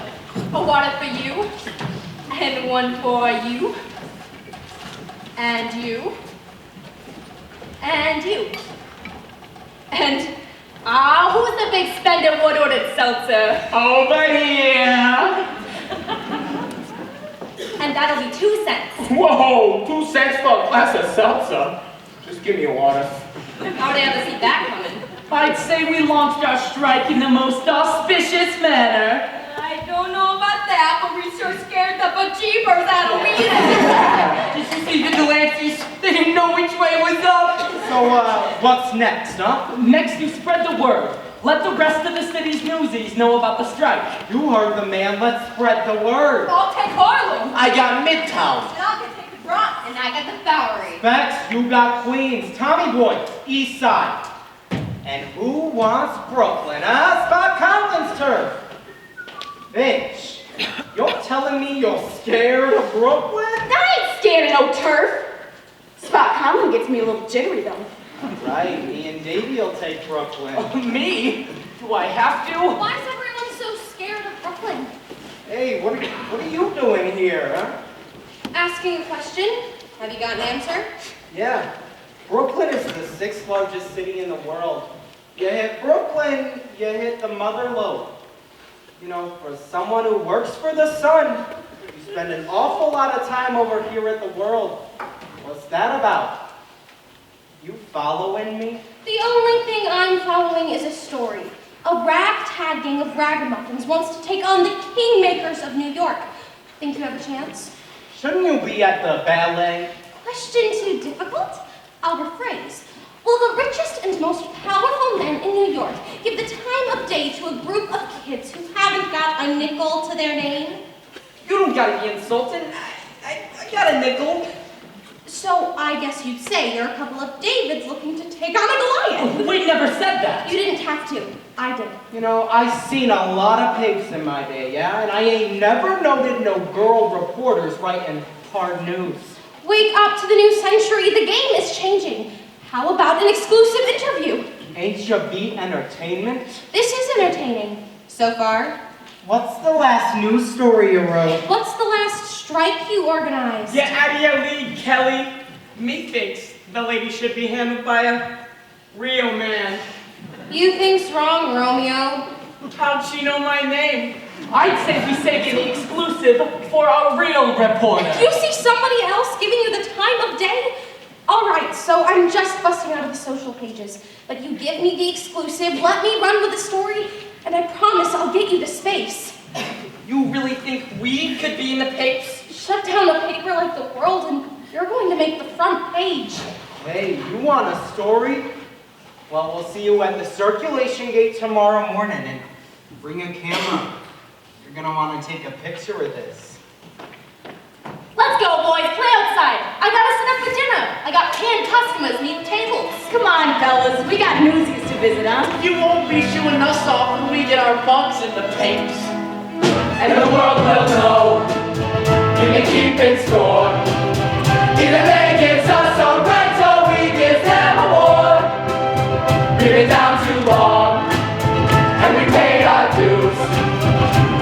Speaker 6: A water for you, and one for you, and you, and you. And, who's the big spender what ordered seltzer?
Speaker 8: Over here.
Speaker 6: And that'll be 2 cents.
Speaker 8: Whoa, 2 cents for a glass of seltzer. Just give me a water.
Speaker 6: How'd I ever see that coming?
Speaker 11: I'd say we launched our strike in the most auspicious manner.
Speaker 6: I don't know about that, but we sure scared the bejeebers out of me.
Speaker 11: Did you see the Delanceys? They didn't know which way was up.
Speaker 7: So, what's next, huh?
Speaker 11: Next, you spread the word. Let the rest of the city's newsies know about the strike.
Speaker 7: You heard the man, let's spread the word.
Speaker 6: I'll take Harlem.
Speaker 4: I got Midtown.
Speaker 6: And I'll take the Bronx. And I got the Bowery.
Speaker 7: Specs, you got Queens. Tommy Boy, East Side. And who wants Brooklyn, huh? Spot Conlon's turf. Bitch, you're telling me you're scared of Brooklyn?
Speaker 10: I ain't scared of no turf. Spot Conlon gets me a little jittery though.
Speaker 7: Right, me and Davey will take Brooklyn.
Speaker 11: Me? Do I have to?
Speaker 6: Why is everyone so scared of Brooklyn?
Speaker 7: Hey, what are you doing here, huh?
Speaker 6: Asking a question. Have you got an answer?
Speaker 7: Yeah, Brooklyn is the 6th largest city in the world. You hit Brooklyn, you hit the mother lode. You know, for someone who works for the sun, you spend an awful lot of time over here at the world. What's that about? You following me?
Speaker 6: The only thing I'm following is a story. A ragtag gang of ragamuffins wants to take on the kingmakers of New York. Think you have a chance?
Speaker 7: Shouldn't you be at the ballet?
Speaker 6: Question too difficult? I'll rephrase. Will the richest and most powerful men in New York give the time of day to a group of kids who haven't got a nickel to their name?
Speaker 11: You don't gotta be insulting. I got a nickel.
Speaker 6: So I guess you'd say you're a couple of Davids looking to take on a Goliath.
Speaker 11: We never said that.
Speaker 6: You didn't have to. I did.
Speaker 7: You know, I seen a lot of pigs in my day, yeah? And I ain't never noted no girl reporters writing hard news.
Speaker 6: Wake up to the new century. The game is changing. How about an exclusive interview?
Speaker 7: Ain't you beat entertainment?
Speaker 6: This is entertaining. So far.
Speaker 7: What's the last news story you wrote?
Speaker 6: What's the last strike you organized?
Speaker 8: Get out of your league, Kelly. Methinks the lady should be handled by a real man.
Speaker 6: You think's wrong, Romeo.
Speaker 8: How'd she know my name?
Speaker 11: I'd say we say an exclusive for a real reporter.
Speaker 6: You see somebody else giving you the time of day? All right, so I'm just busting out of the social pages. But you give me the exclusive, let me run with the story, and I promise I'll get you to space.
Speaker 11: You really think we could be in the papers?
Speaker 6: Shut down a paper like the world, and you're going to make the front page.
Speaker 7: Hey, you want a story? Well, we'll see you at the circulation gate tomorrow morning, and bring a camera. You're gonna want to take a picture of this.
Speaker 10: Let's go, boys. Play outside. I got us enough for dinner. I got canned customers needing tables. Come on, fellas. We got newsies to visit, huh?
Speaker 4: You won't be shooing us off when we get our bugs in the papes.
Speaker 2: And the world will know you can keep in score. Either they gives us a rent or we give them a war. We've been down too long and we paid our dues.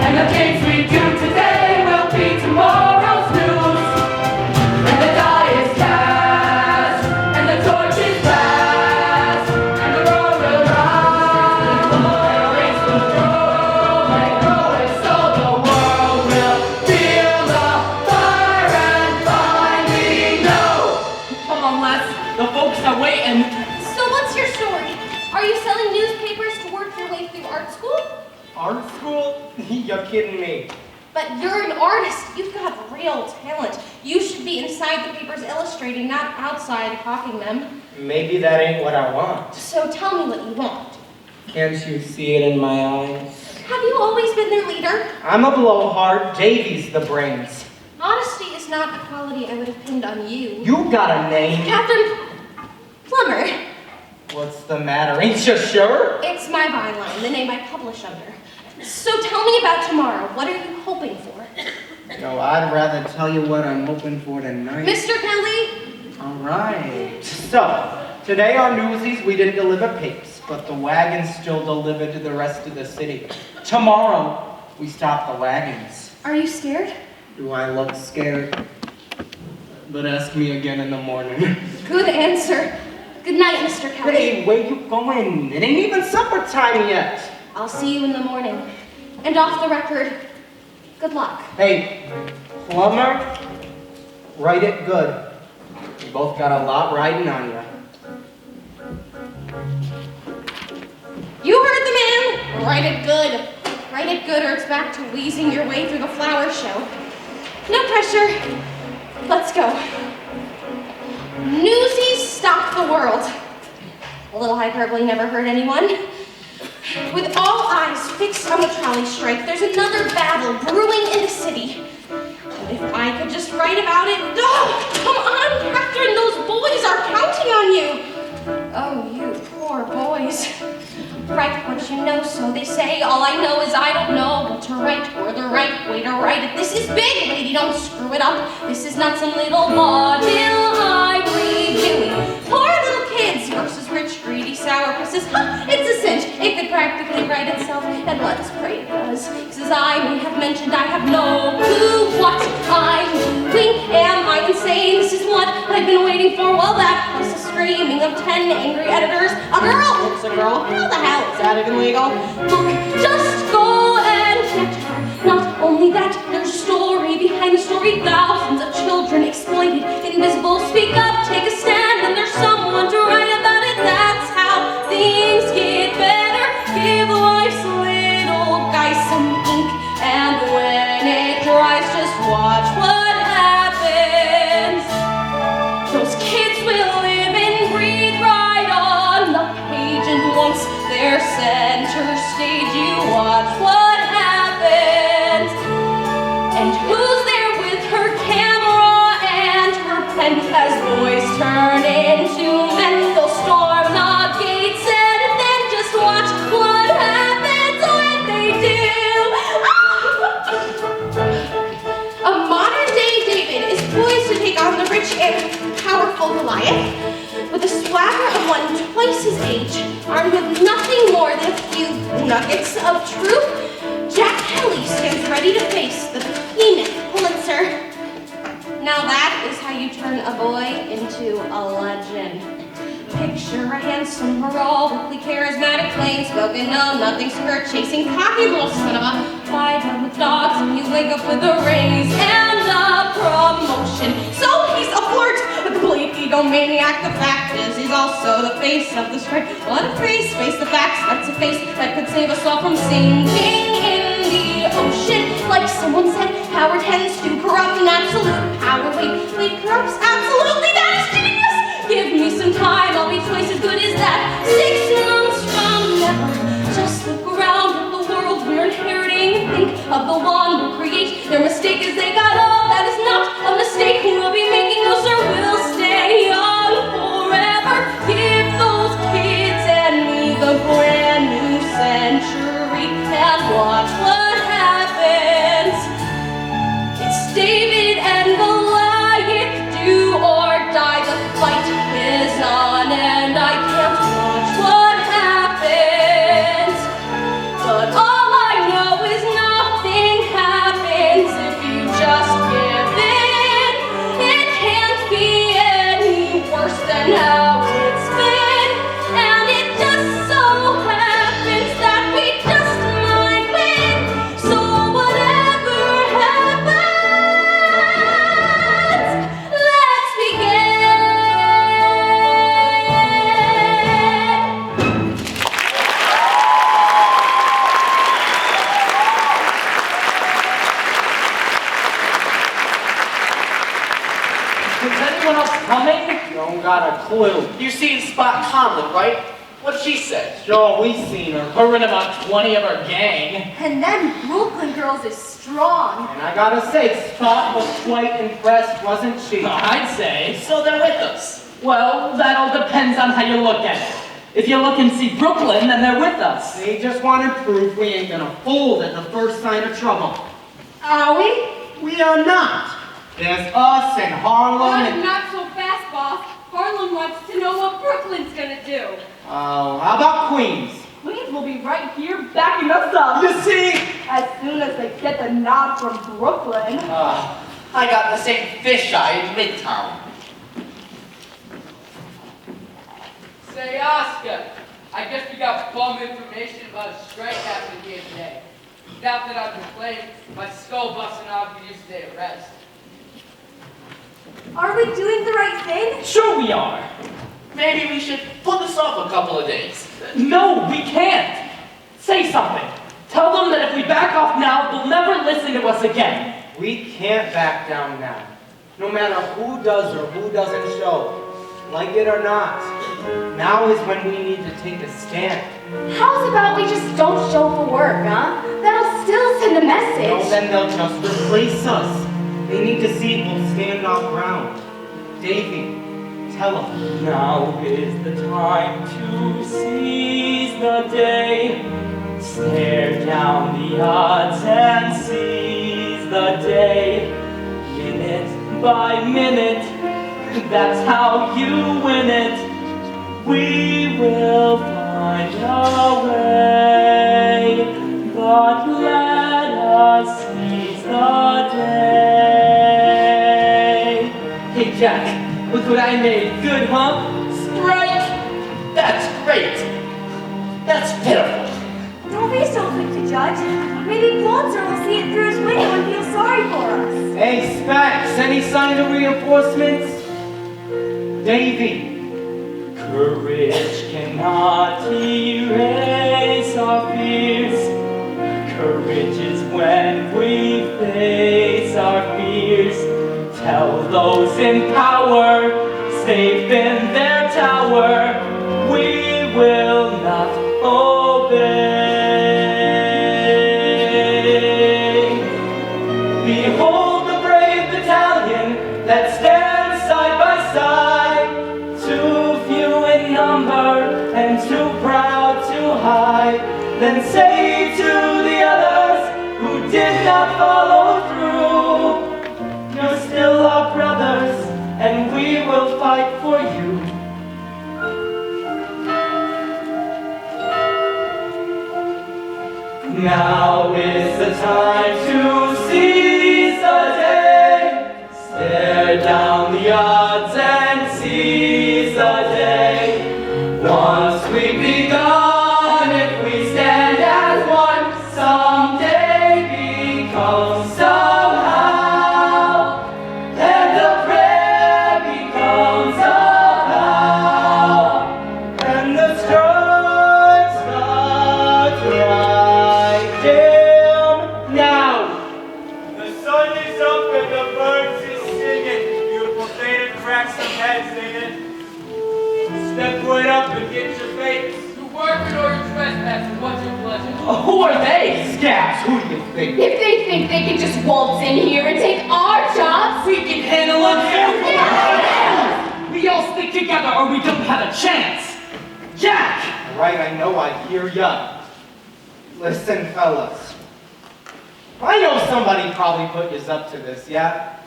Speaker 2: And the things we do today will be tomorrow's news. And the die is cast and the torch is passed and the road will rise and the race will grow and grow and so the world will feel the fire and finally know.
Speaker 11: Come on, Les. The folks are waiting.
Speaker 6: So what's your story? Are you selling newspapers to work your way through art school?
Speaker 7: Art school? You're kidding me.
Speaker 6: But you're an artist. You've got real talent. You should be inside the papers illustrating, not outside hawking them.
Speaker 7: Maybe that ain't what I want.
Speaker 6: So tell me what you want.
Speaker 7: Can't you see it in my eyes?
Speaker 6: Have you always been their leader?
Speaker 7: I'm a blowhard. Davey's the brains.
Speaker 6: Honesty is not a quality I would have pinned on you.
Speaker 7: You got a name.
Speaker 6: Captain Plumber.
Speaker 7: What's the matter? Ain't you sure?
Speaker 6: It's my byline, the name I publish under. So tell me about tomorrow. What are you hoping for?
Speaker 7: No, I'd rather tell you what I'm hoping for tonight.
Speaker 6: Mr. Kelly?
Speaker 7: All right. So, today on Newsies, we didn't deliver papes, but the wagons still delivered to the rest of the city. Tomorrow, we stopped the wagons.
Speaker 10: Are you scared?
Speaker 7: Do I look scared? But ask me again in the morning.
Speaker 10: Good answer. Good night, Mr. Kelly.
Speaker 7: Hey, where you going? It ain't even supper time yet.
Speaker 10: I'll see you in the morning. And off the record, good luck.
Speaker 7: Hey, plumber, write it good. You both got a lot riding on you.
Speaker 10: You heard the man. Write it good. Write it good or it's back to wheezing your way through the flower show. No pressure. Let's go. Newsies stop the world. A little hyperbole never hurt anyone. With all eyes fixed on the trolley strike, there's another battle brewing in the city. And if I could just write about it. Oh, come on, Catherine, those boys are counting on you. Oh, you poor boys. Write what you know, so they say. All I know is I don't know what to write or the right way to write it. This is big, lady, don't screw it up. This is not some little vaudeville I'm reviewing. Poor little kids versus rich, greedy sourpusses. Ha! It's a cinch. It could practically write itself, and let's pray it does. Because as I may have mentioned, I have no clue what I'm doing. Am I insane? This is what I've been waiting for. Well, that was the screaming of 10 angry editors. A girl! It's a girl. How the hell is that even legal? Look, just go and get her. Not only that, there's a story behind the story. Thousands of children exploited, invisible. Speak up, take a stand, and there's someone to write about it. That's how things get better. Give life's little guy some ink, and when it dries, just watch what happens. Those kids will live and breathe right on the page, and once they're center stage, you watch what happens. And who's there with her camera and her pen as boys turn into men? They'll storm the gates and then just watch what happens when they do. A modern-day David is poised to take on the rich and powerful Goliath. With the swagger of one twice his age, armed with nothing more than a few nuggets of truth, Jack Kelly stands ready to face the behemoth Pulitzer. Now that is how you turn a boy into a legend. Picture a handsome, heroically charismatic, plain-spoken, no nothing skirt, chasing cocky little son of a fighter with dogs, and you wake up with a raise and a promotion. So he's a flirt, a complete egomaniac. The fact is, he's also the face of the strike. What a face the facts. That's a face that could save us all from sinking in the ocean. Like someone said, power tends to corrupt, and absolute power, wait, corrupts absolutely. That is genius. Give me some time, I'll be twice as good as that. 6 months from now, just look around at the world we're inheriting. Think of the one we'll create. Their mistake is they got all. That is not a mistake. We'll be making no, sir. We'll stay on forever. Give those kids and me the brand new century and watch what happens. It's David and Goliath, do or die. The fight is on, and I can't watch what happens. But all I know is nothing happens if you just give in. It can't be any worse than how it's been, and it just so happens that we just might win. So whatever happens, let's begin.
Speaker 11: Is anyone else coming?
Speaker 7: Don't got a clue.
Speaker 4: You seen Spot Conlon, right? What'd she say?
Speaker 7: Sure, we seen her.
Speaker 11: Her and about 20 of her gang.
Speaker 10: And then Brooklyn Girls is strong.
Speaker 7: And I gotta say, Spot was quite impressed, wasn't she?
Speaker 11: I'd say.
Speaker 4: So they're with us.
Speaker 11: Well, that all depends on how you look at it. If you look and see Brooklyn, then they're with us.
Speaker 7: They just wanted proof we ain't gonna fold at the first sign of trouble.
Speaker 10: Are we?
Speaker 7: We are not. There's us and Harlem and...
Speaker 6: Not so fast, boss. Harlem wants to know what Brooklyn's gonna do.
Speaker 7: Oh, how about Queens?
Speaker 12: Queens will be right here backing us up.
Speaker 9: You see?
Speaker 12: As soon as they get the nod from Brooklyn.
Speaker 4: I got the same fisheye in Midtown.
Speaker 13: Say, Oscar, I guess we got bum information about a strike happening here today. Now that I've been playing, my skull busting off for yesterday's arrest.
Speaker 12: Are we doing the right thing?
Speaker 11: Sure we are.
Speaker 4: Maybe we should put this off a couple of days.
Speaker 11: No, we can't. Say something. Tell them that if we back off now, they'll never listen to us again.
Speaker 7: We can't back down now. No matter who does or who doesn't show. Like it or not. Now is when we need to take a stand.
Speaker 10: How's about we just don't show for work, huh? That'll still send a message.
Speaker 7: No, then they'll just replace us. They need to see we'll stand our ground. Davy, tell them.
Speaker 11: Now is the time to seize the day. Stare down the odds and seize the day. Minute by minute, that's how you win it. We will find a way, but let us seize the day. Hey Jack, look what I made. Good, huh? Strike!
Speaker 4: That's great. That's pitiful.
Speaker 12: Don't be so quick to judge. Maybe Walter will see it through his window and feel sorry for us.
Speaker 7: Hey, Specs, any signs of reinforcements? Davy.
Speaker 11: Courage cannot erase our fears. Courage is when we face our fears. Tell those in power, safe in their tower, we will not obey. Behold the brave battalion that stands side by side, too few in number and too proud to hide. Then say to the others who did not follow through, you're still our brothers and we will fight for you. Now is the time to seize the day. Stare down the odds and seize the day. Once we've begun, if we stand as one, someday become somehow. And the prayer becomes a vow. And the strike starts right down now.
Speaker 3: The sun is up and the birds is singing. Beautiful day to crack some heads in it. Step right up and get your face.
Speaker 13: You working or you trespassing? What's your pleasure?
Speaker 11: Who are they?
Speaker 7: Scabs, who do you think?
Speaker 10: If they think they can just waltz in here and take our jobs,
Speaker 11: We can handle it. We all stick together or we don't have a chance. Jack!
Speaker 7: Right, I know I hear ya. Listen, fellas. I know somebody probably put yous up to this, yeah?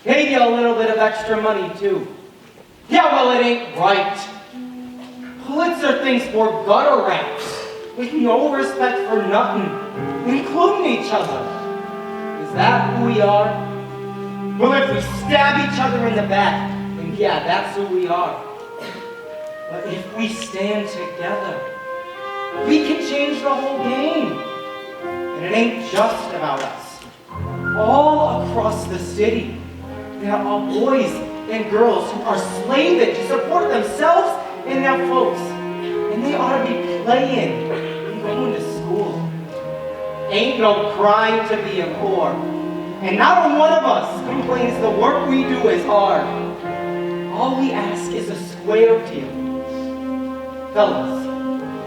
Speaker 7: Paid you a little bit of extra money, too. Yeah, well, it ain't right. Pulitzer thinks we're gutter rats with no respect for nothing, including each other. Is that who we are? Well, if we stab each other in the back, then yeah, that's who we are. But if we stand together, we can change the whole game. And it ain't just about us. All across the city, there are boys and girls who are slaving to support themselves and their folks. And they ought to be playing and going to school. Ain't no crime to be a poor. And not a one of us complains the work we do is hard. All we ask is a square deal. Fellas,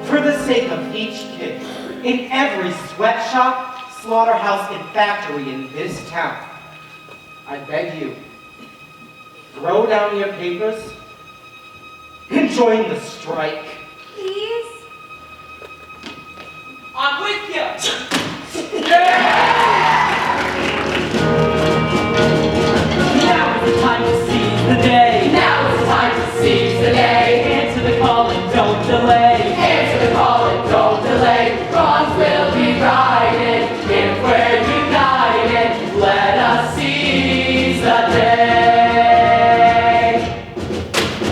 Speaker 7: for the sake of each kid, in every sweatshop, slaughterhouse, and factory in this town, I beg you, throw down your papers and join the strike.
Speaker 12: Please?
Speaker 8: I'm with you.
Speaker 11: Now is the time to seize the day.
Speaker 2: Now is the time to seize the day.
Speaker 11: Answer the call and don't delay.
Speaker 2: Answer the call and don't wrongs will be righted if we're united. Let us seize the day.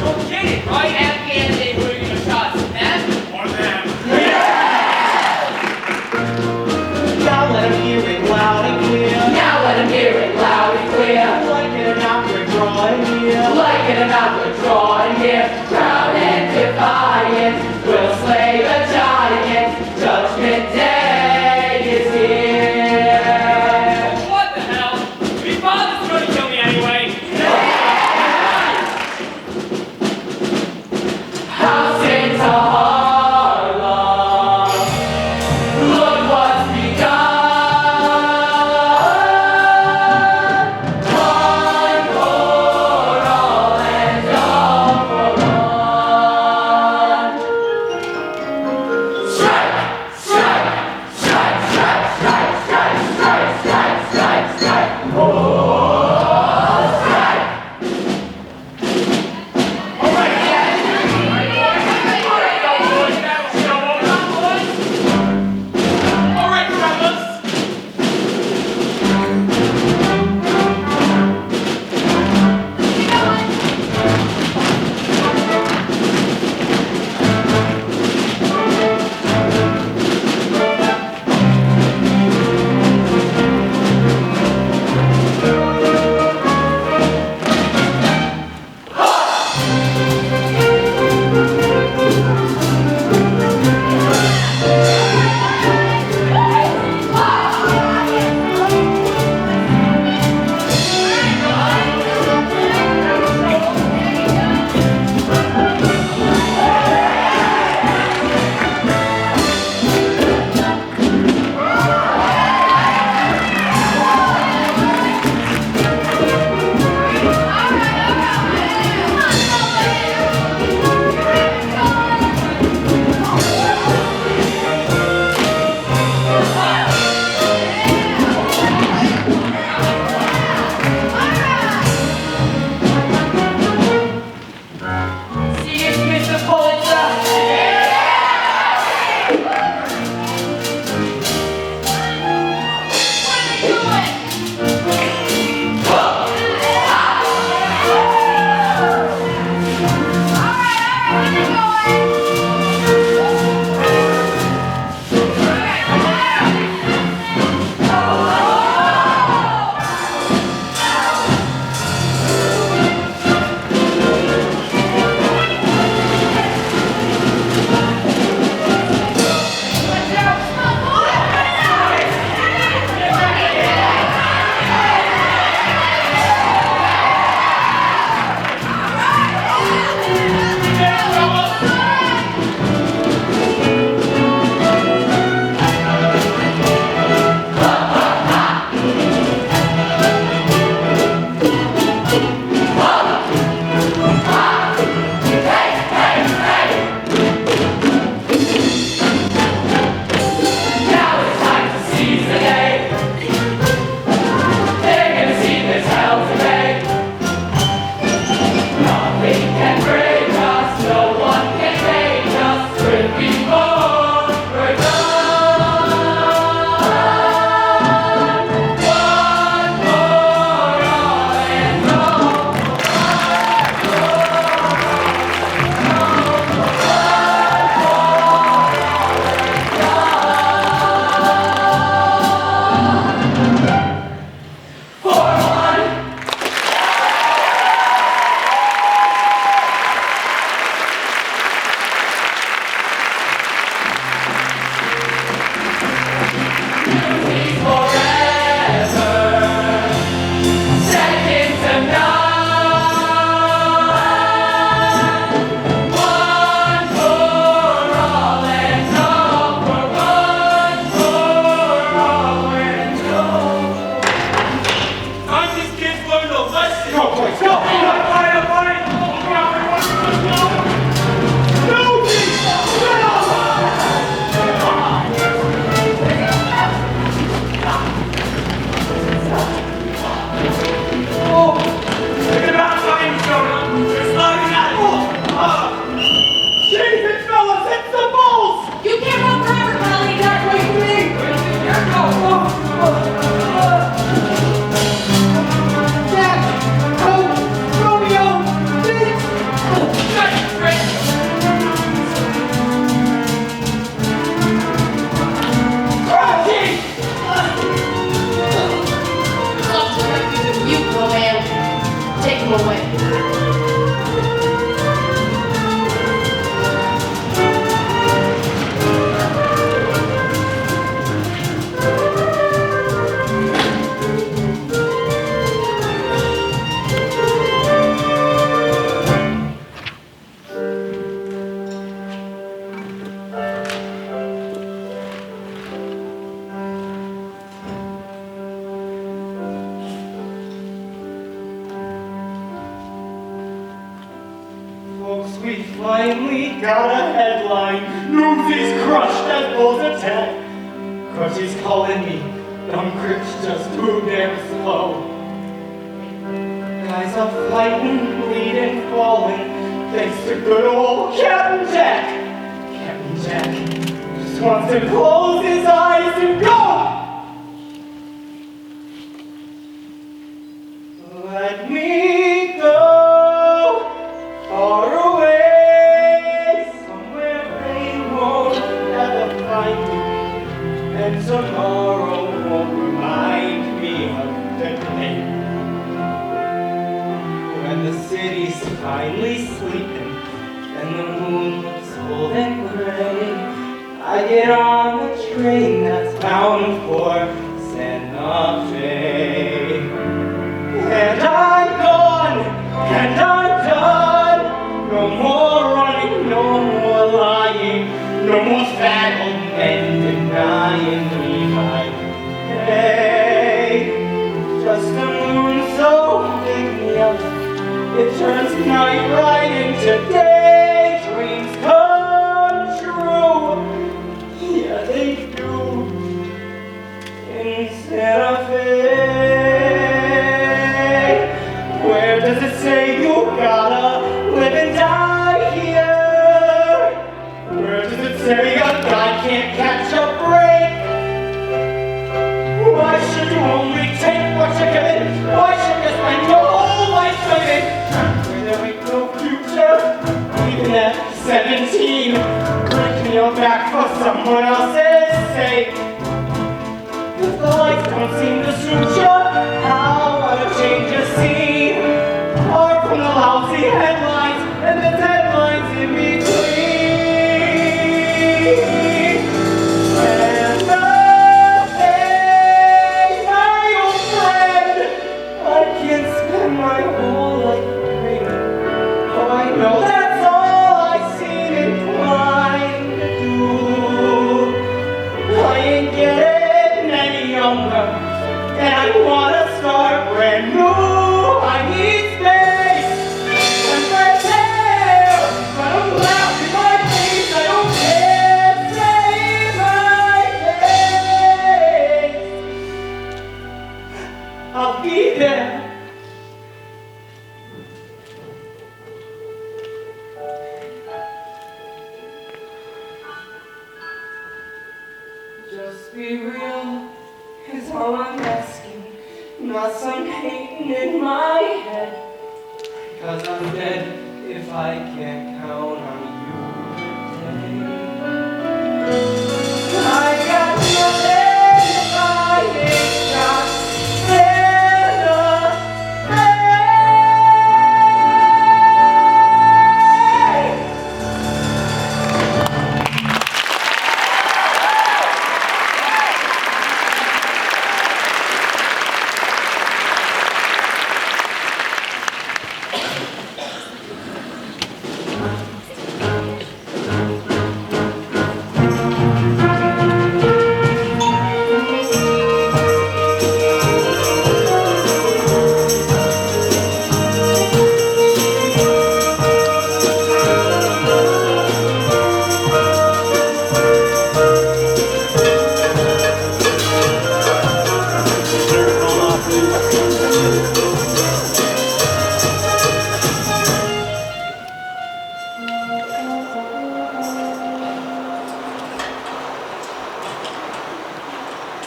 Speaker 3: Don't get it, right?
Speaker 13: Afghanistan, who are you gonna shot? Them?
Speaker 3: Or them.
Speaker 7: Now let him hear it loud and clear.
Speaker 2: Now let him hear it loud and clear.
Speaker 7: Like it or not, we're drawing here.
Speaker 2: Like it or not, we're drawing here. Proud and defiant, we'll slay the giant. Judgment Day
Speaker 7: finally got a headline. Newsies crushed as bulls attack. Crushy's calling me, dumb cricks just too damn slow. Guys are fighting, bleeding, falling, thanks to good old Captain Jack. Captain Jack just wants to close his eyes and go. Let me go far away, somewhere they won't ever find me, and tomorrow won't remind me of the day. When the city's finally sleeping and the moon looks cold and gray, I get on the train that's bound for Santa Fe. And I'm gone, and I'm done. No more running, no more lying, no more fat old men denying me my day. Just a moon so big me up, it turns night right into day. Dreams come true, yeah they do, in Santa Fe. Where does it say you gotta live and die here? Where does it say a guy can't catch a break? Why should you only take what you're given? Why should you spend your whole life living where there ain't no future? Even at 17, breaking your back for someone else's sake. If the lights don't seem to suit you, how about a change of scene? Far from the lousy headlines and the deadlines in between. And my old friend, I can't spend my whole life dreaming. Oh, I know that's all I seem inclined to do. I ain't getting any younger, and I wanna start brand new. I need space and fresh air, but I'm laughing my face. I don't care, save my face. I'll be there. Just be real is all I'm asking, not some hating in my head. Cause I'm dead if I can't count on you today. I got nothing if I ain't got Santa Fe.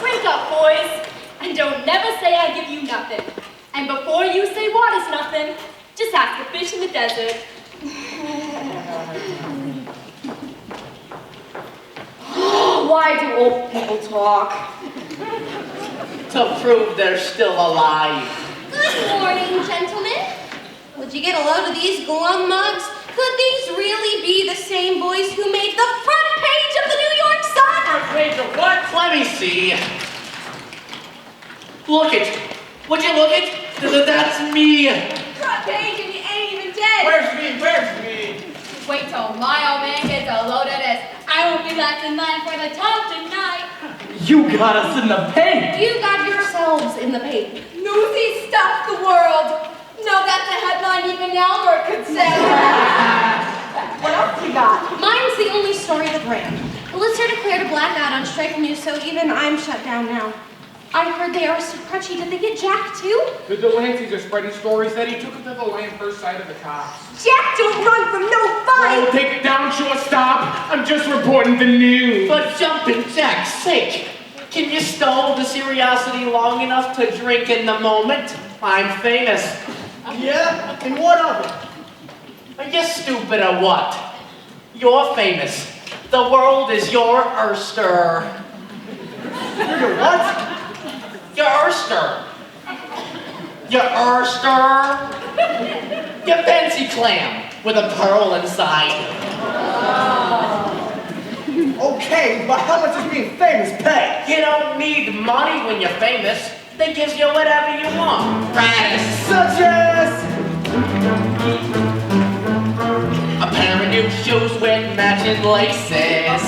Speaker 12: Wake up, boys, and don't never say I give you nothing. And before you say what is nothing, just ask a fish in the desert.
Speaker 10: Why do old people talk?
Speaker 4: To prove they're still alive.
Speaker 10: Good morning, gentlemen. Would you get a load of these glum mugs? Could these really be the same boys who made the front page of the New York Sun?
Speaker 4: Front page of what? Let me see. Look it. Would you look it? That's me.
Speaker 12: Front page and you ain't even dead.
Speaker 3: Where's me? Where's me?
Speaker 6: Wait till my old man gets a load of this. I won't be last in line for the top tonight.
Speaker 11: You got us in the paint.
Speaker 10: You got yourselves in the paint.
Speaker 6: Newsies stuffed the world. No, that's a headline even Elmer could say.
Speaker 10: What else you got? Mine's the only story that ran. The lister declared a blackout on strike news, so even I'm shut down now. I heard they arrested Crutchy. Did they get Jack too?
Speaker 14: The Delancey's are spreading stories that he took him to the land first sight of the cops.
Speaker 10: Jack don't run from no fight!
Speaker 14: Oh, take it down, shortstop. I'm just reporting the news.
Speaker 4: For jumping Jack's sake, can you stall the curiosity long enough to drink in the moment? I'm famous.
Speaker 7: Yeah? And what of it?
Speaker 4: Are you stupid or what? You're famous. The world is your oyster.
Speaker 7: Your what?
Speaker 4: Your oyster. Your oyster. Your fancy clam with a pearl inside.
Speaker 7: Okay, but how much does being famous pay?
Speaker 4: You don't need money when you're famous. They give you whatever you want. Gratis.
Speaker 7: Such as...
Speaker 4: A pair of new shoes with matching laces.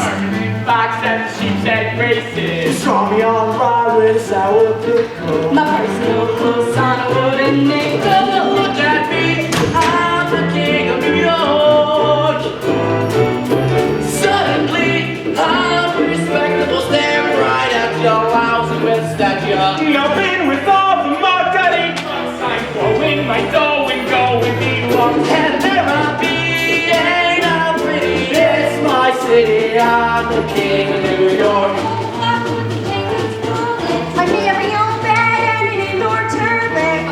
Speaker 3: Fox and sheep and races.
Speaker 7: Saw me on fire with a sour pickle.
Speaker 12: My personal clothes on a wooden nickel.
Speaker 4: Look at me, I'm the king of New York. Suddenly, I'm respectable, staring right at your house with stature.
Speaker 3: Nothing with all the marketing. I'm throwing my dough and going be long.
Speaker 4: And there I be, ain't I pretty? It's my city, I'm the king of New York.
Speaker 5: I'm never your bed and an indoor turban.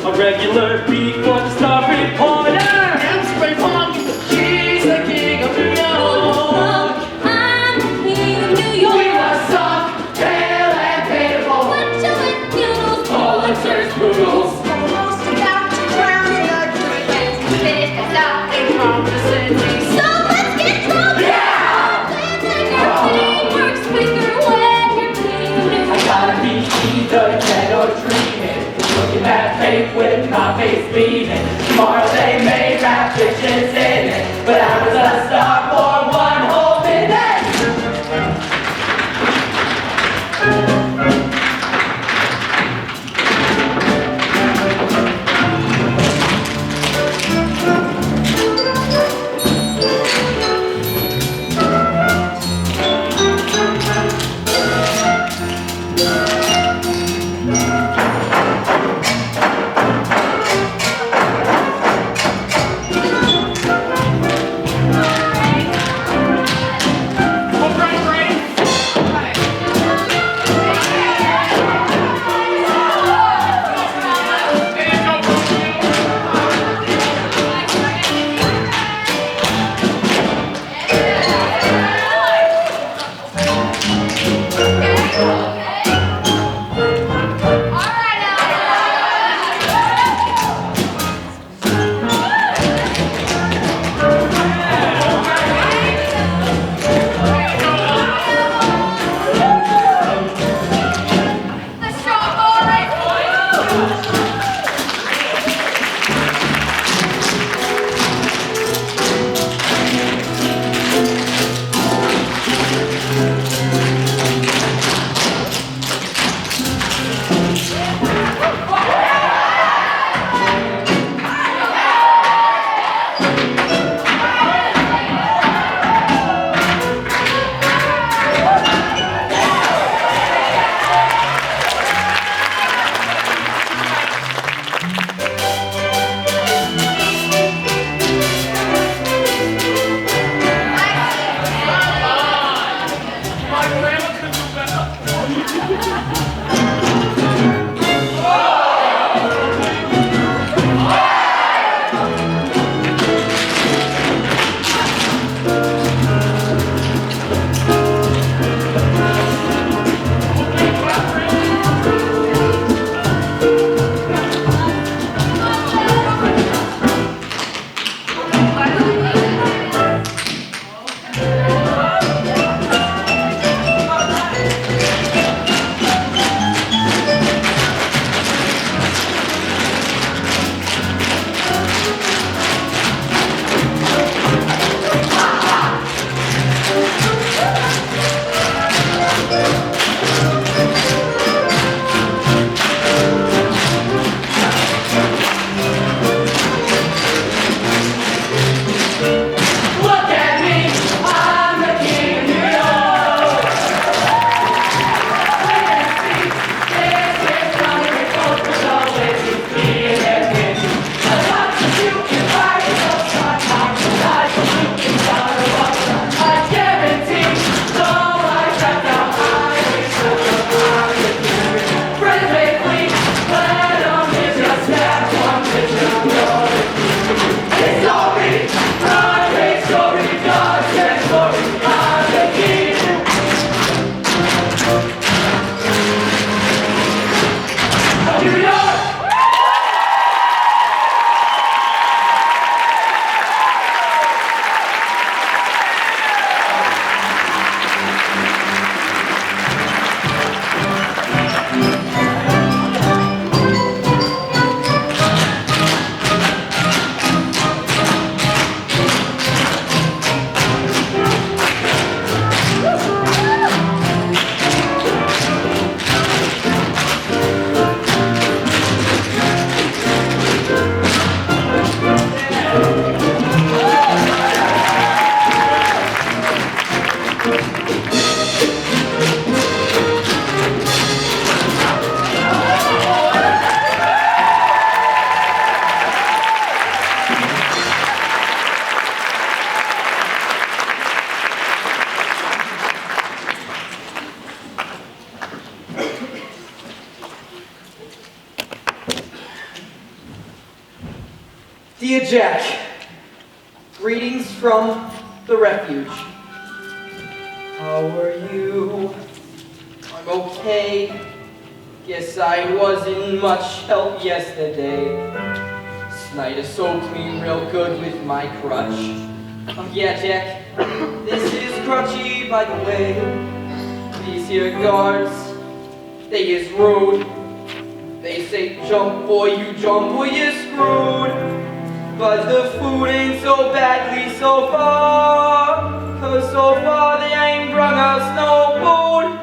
Speaker 11: A regular beat for the star reporter.
Speaker 4: And spray punk, she's the king of New York.
Speaker 5: I'm the king of New York.
Speaker 4: We was
Speaker 11: Dear Jack, greetings from the refuge. How are you? I'm okay. Guess I wasn't much help yesterday. Snyder soaked me real good with my crutch. Oh yeah, Jack, this is crutchy, by the way. These here guards, they is rude. They say jump boy, you jump boy, you're screwed. But the food ain't so badly so far, 'cause so far they ain't brung us no food.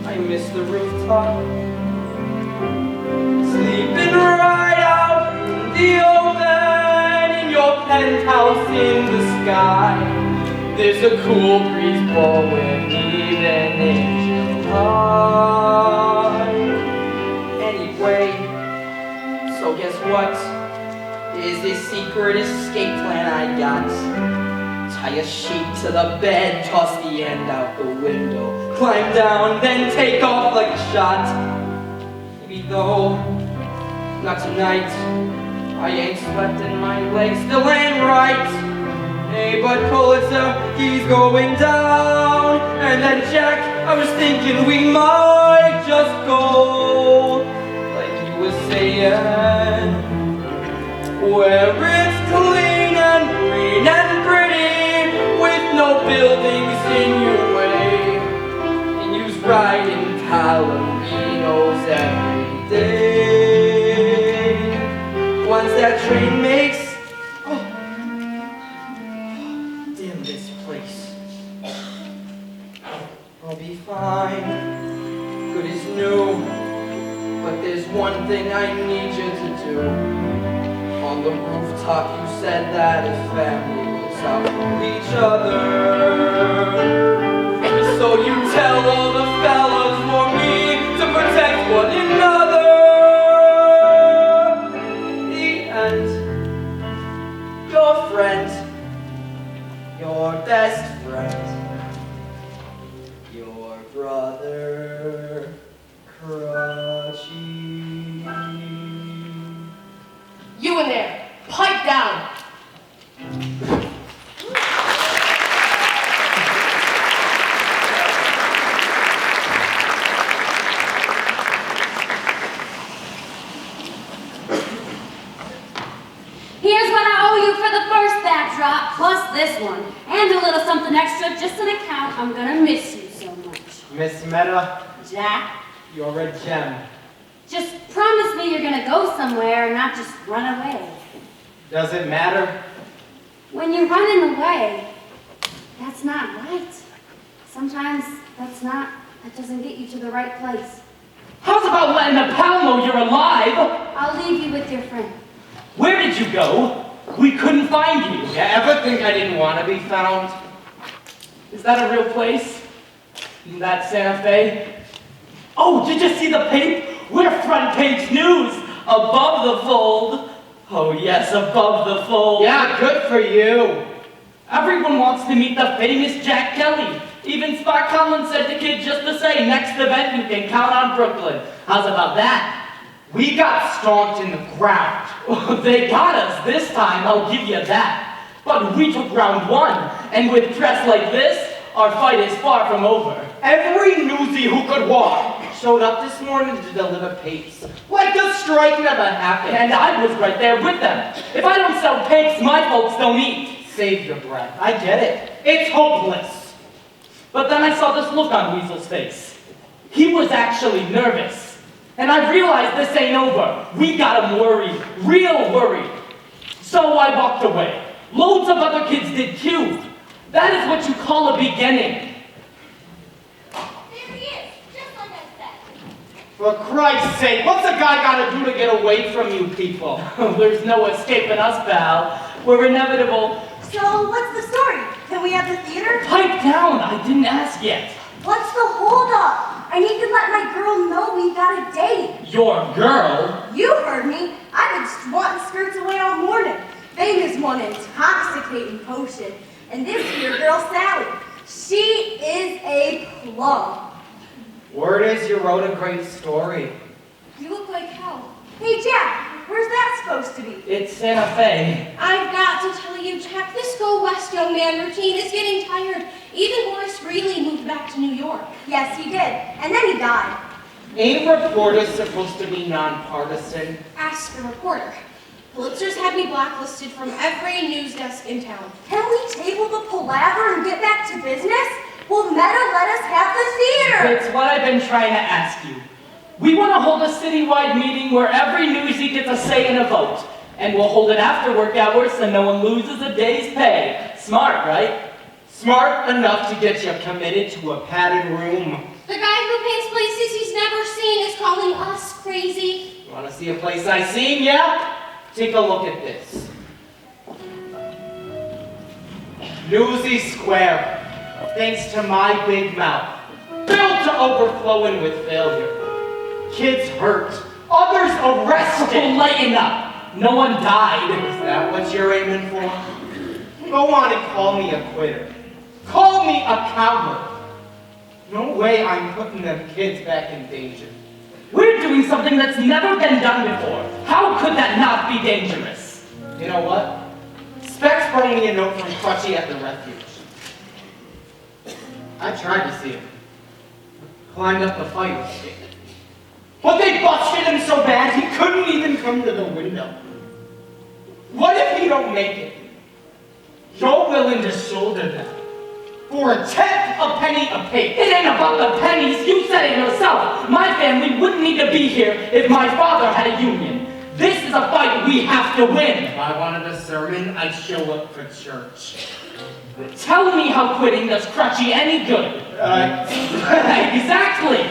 Speaker 11: I miss the rooftop, sleeping right out in the open, in your penthouse in the sky. There's a cool breeze blowing even angel high. Anyway, so guess what? There's this secret escape plan I got. Tie a sheet to the bed, toss the end out the window, climb down, then take off like a shot. Maybe though, not tonight. I ain't slept and my legs still ain't right. Hey, but Pulitzer, he's going down. And then Jack, I was thinking we might just go, like you were saying, where it's clean and green and pretty, with no buildings in your way, and you's riding Palominos every day. Once that train makes, damn this place, I'll be fine, good as new. But there's one thing I need you to do. On the rooftop you said that a family looks out for each other. So you tell all the fellas for me to protect one another. The end. Your friend, your best friend, your brother, Crutchy.
Speaker 10: You in there, pipe down.
Speaker 5: Here's what I owe you for the first backdrop, plus this one. And a little something extra, just an account. I'm gonna miss you so much.
Speaker 7: Miss Meta,
Speaker 5: Jack,
Speaker 7: you're a gem.
Speaker 5: just promise me you're gonna go somewhere and not just run away.
Speaker 7: Does it matter?
Speaker 5: When you're running away, that's not right. Sometimes that doesn't get you to the right place.
Speaker 9: How's about letting the pal know you're alive?
Speaker 5: I'll leave you with your friend.
Speaker 9: Where did you go? We couldn't find you.
Speaker 7: You ever think I didn't want to be found?
Speaker 9: Is that a real place? Isn't that Santa Fe? Oh, did you see the paper? We're front page news. Above the fold. Oh yes, above the fold.
Speaker 7: Yeah, good for you.
Speaker 9: Everyone wants to meet the famous Jack Kelly. Even Spot Collins said to kids just to say, next event you can count on Brooklyn. How's about that?
Speaker 7: We got stomped in the ground.
Speaker 9: Oh, they got us this time, I'll give you that. But we took round one, and with press like this, our fight is far from over.
Speaker 7: Every newsie who could walk showed up this morning to deliver papes. Like the strike never happened.
Speaker 9: And I was right there with them. If I don't sell papes, my folks don't eat.
Speaker 7: Save your breath. I get it. It's hopeless.
Speaker 9: But then I saw this look on Weasel's face. He was actually nervous. And I realized this ain't over. We got him worried, real worried. So I walked away. Loads of other kids did too. That is what you call a beginning.
Speaker 12: There he is, just like I said.
Speaker 7: For Christ's sake, what's a guy gotta do to get away from you people?
Speaker 9: There's no escaping us, pal. We're inevitable.
Speaker 15: So, what's the story? Can we have the theater?
Speaker 11: Pipe down, I didn't ask yet.
Speaker 15: What's the holdup? I need to let my girl know we got a date.
Speaker 11: Your girl?
Speaker 15: You heard me. I've been swatting skirts away all morning. Famous one intoxicating potion. And this here girl, Sally, she is a plum.
Speaker 7: Word is you wrote a great story.
Speaker 15: You look like hell. Hey, Jack, where's that supposed to be?
Speaker 11: It's Santa Fe.
Speaker 10: I've got to tell you, Jack, this go west young man routine is getting tired. Even Horace Greeley moved back to New York.
Speaker 15: Yes, he did. And then he died.
Speaker 7: Ain't reporters supposed to be nonpartisan?
Speaker 10: Ask the reporter. Pulitzer's had me blacklisted from every news desk in town.
Speaker 15: Can we table the palaver and get back to business? Will Meta let us have the theater?
Speaker 11: It's what I've been trying to ask you. We want to hold a citywide meeting where every newsie gets a say in a vote. And we'll hold it after work hours so no one loses a day's pay. Smart, right?
Speaker 7: Smart enough to get you committed to a padded room.
Speaker 10: The guy who paints places he's never seen is calling us crazy.
Speaker 7: You want to see a place I seen, yeah? Take a look at this. Newsy Square. Thanks to my big mouth. Filled to overflowing with failure. Kids hurt. Others arrested.
Speaker 11: Lighten up. No one died.
Speaker 7: Is that what you're aiming for? Go on and call me a quitter. Call me a coward. No way I'm putting them kids back in danger.
Speaker 11: We're doing something that's never been done before. How could that not be dangerous?
Speaker 7: You know what? Specs brought me a note from Crutchy at the refuge. I tried to see him. Climbed up the fire escape. But they busted him so bad he couldn't even come to the window. What if he don't make it? You're willing to shoulder them for a tenth a penny a piece.
Speaker 11: It ain't about the pennies. You said it yourself. My family wouldn't need to be here if my father had a union. This is a fight we have to win.
Speaker 7: If I wanted a sermon, I'd show up for church.
Speaker 11: Tell me how quitting does Crutchy any good. Exactly.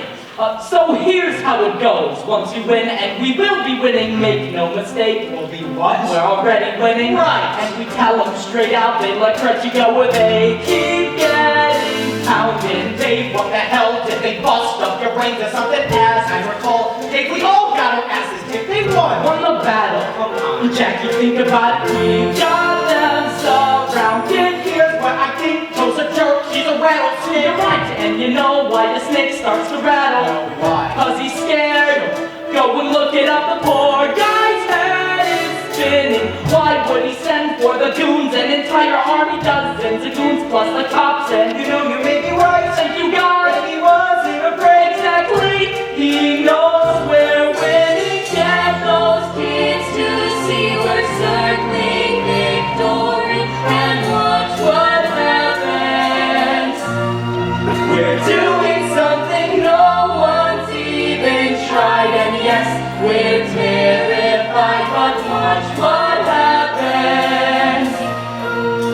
Speaker 11: So here's how it goes. Once you win, and we will be winning, make no mistake.
Speaker 7: We'll be what?
Speaker 11: We're already winning.
Speaker 7: Right.
Speaker 11: And we tell them straight out, they let Crutchy go where they keep getting pounded.
Speaker 7: Dave, what the hell did they bust up your brains or something? As I recall, Dave, we all got our asses kicked. They won.
Speaker 11: Won the battle.
Speaker 7: Come on.
Speaker 11: Jackie, think about it. We got them surrounded.
Speaker 7: Here's what I think. Joe's a jerk. He's a rattlesnake.
Speaker 11: You're right. And you know why the snake starts to rattle?
Speaker 7: Why?
Speaker 11: Cause he's scared. Go and look it up. The poor guy's head is spinning. Why would he send for the goons? An entire army, dozens of goons, plus the cops. And
Speaker 7: You know, you may be right.
Speaker 11: thank you God.
Speaker 7: He wasn't afraid.
Speaker 11: Exactly. He knows we're winning. Get those kids to see we're circling victory and watch what happens. We're doing something no one's even tried, and yes, we're terrified, but watch what happens.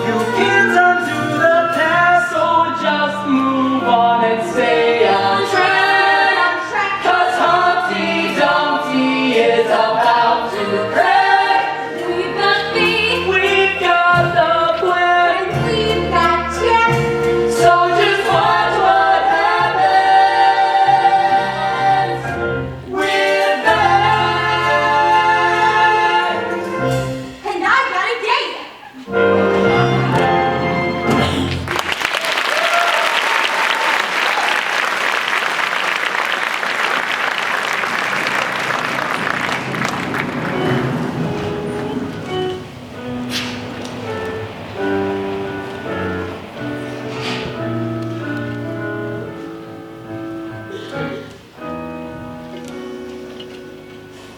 Speaker 7: You can't undo the past.
Speaker 11: So just move on and stay on track. Cause Humpty Dumpty is about to crack.
Speaker 10: We've got faith,
Speaker 11: We've got the plan.
Speaker 10: we've got Jack.
Speaker 11: So just watch what happens. We're back.
Speaker 15: And I got a date.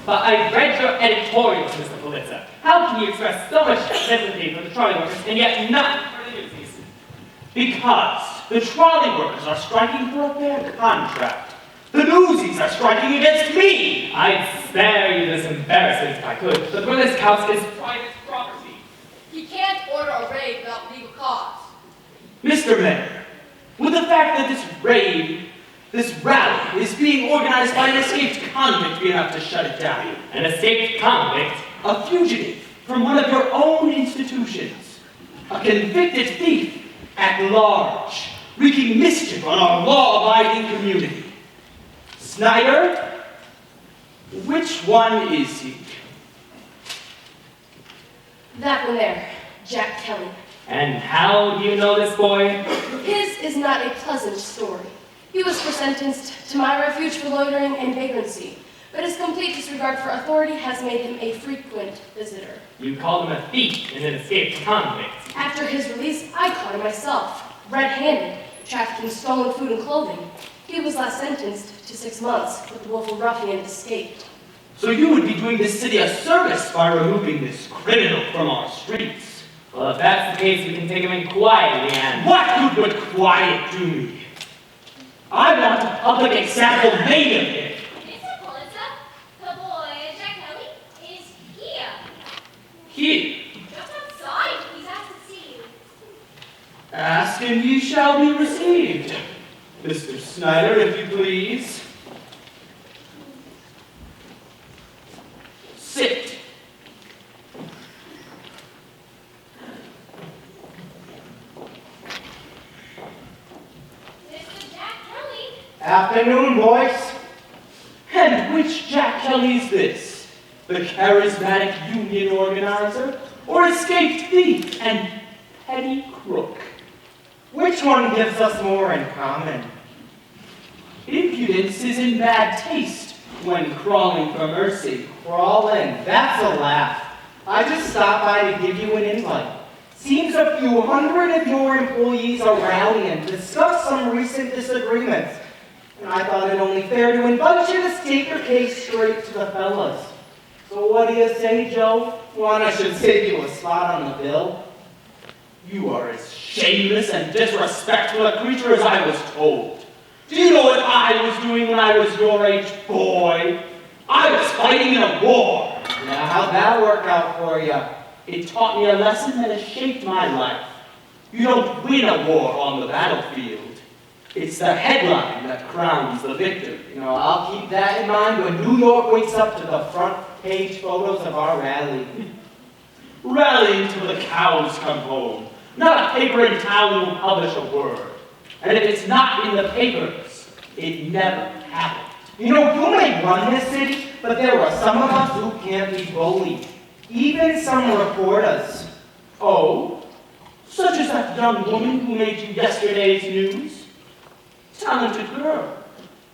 Speaker 11: But I read your editorials, Mr. Pulitzer. How can you express so much sympathy for the trolley workers and yet none for the Newsies?
Speaker 9: Because the trolley workers are striking for a fair contract. The Newsies are striking against me.
Speaker 11: I'd spare you this embarrassment if I could, but this house is private property.
Speaker 13: You can't order a raid without legal cause.
Speaker 9: Mr. Mayor, would the fact that this rally is being organized by an escaped convict be enough to shut it down?
Speaker 11: An escaped convict?
Speaker 9: A fugitive from one of your own institutions. A convicted thief at large, wreaking mischief on our law-abiding community. Snyder, which one is he?
Speaker 10: That one there, Jack Kelly.
Speaker 11: And how do you know this boy?
Speaker 10: His is not a pleasant story. He was sentenced to my refuge for loitering and vagrancy, but his complete disregard for authority has made him a frequent visitor.
Speaker 11: You called him a thief and an escaped convict.
Speaker 10: After his release, I caught him myself, red-handed, trafficking stolen food and clothing. He was last sentenced to 6 months, but the willful ruffian escaped.
Speaker 9: So you would be doing this city a service by removing this criminal from our streets.
Speaker 11: Well, if that's the case, we can take him in quietly and...
Speaker 9: What good would quiet do me? I want a public example made of him.
Speaker 6: Mr. Pulitzer, the boy, Jack Kelly, is here.
Speaker 9: Here.
Speaker 6: Just outside. He's asked to see you.
Speaker 9: Ask and ye shall be received. Mr. Snyder, if you please. Sit.
Speaker 6: Mr. Jack Kelly.
Speaker 7: Afternoon, boys.
Speaker 9: And which Jack Kelly is this? The charismatic union organizer? Or escaped thief and petty crook?
Speaker 7: Which one gives us more in common?
Speaker 9: Impudence is in bad taste when crawling for mercy.
Speaker 7: Crawlin', that's a laugh. I just stopped by to give you an invite. Seems a few hundred of your employees are rallying to discuss some recent disagreements. And I thought it only fair to invite you to state your case straight to the fellas. So what do you say, Joe? Want I should save you a spot on the bill?
Speaker 9: You are as shameless and disrespectful a creature as I was told. Do you know what I was doing when I was your age, boy? I was fighting in a war.
Speaker 7: Now, how'd that work out for you?
Speaker 9: It taught me a lesson that has shaped my life. You don't win a war on the battlefield. It's the headline that crowns the victor.
Speaker 7: You know, I'll keep that in mind when New York wakes up to the front page photos of our rally.
Speaker 9: Rally until the cows come home. Not a paper in town will publish a word. And if it's not in the papers, it never happened.
Speaker 7: You know, you may run this city, but there are some of us who can't be bullied. Even some reporters.
Speaker 9: Oh? Such as that young woman who made you yesterday's news? Talented girl.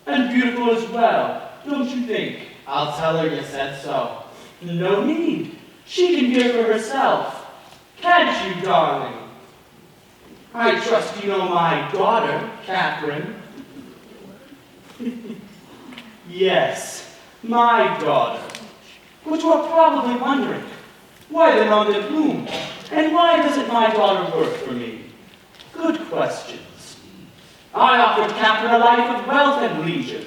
Speaker 9: And beautiful as well, don't you think?
Speaker 7: I'll tell her you said so.
Speaker 9: No need. She can hear for herself. Can't you, darling? I trust you know my daughter, Catherine. Yes, my daughter. But you are probably wondering, why the nom de plume? And why doesn't my daughter work for me? Good questions. I offered Catherine a life of wealth and leisure.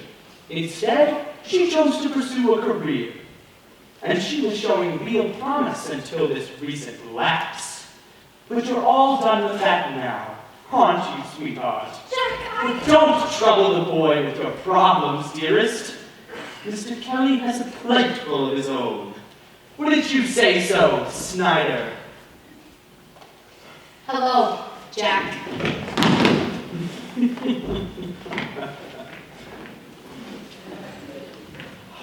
Speaker 9: Instead, she chose to pursue a career. And she was showing real promise until this recent lapse. But you're all done with that now, aren't you, sweetheart?
Speaker 10: Jack,
Speaker 9: Don't trouble the boy with your problems, dearest. Mr. Kelly has a plate full of his own. Wouldn't you say so, Snyder?
Speaker 10: hello, Jack.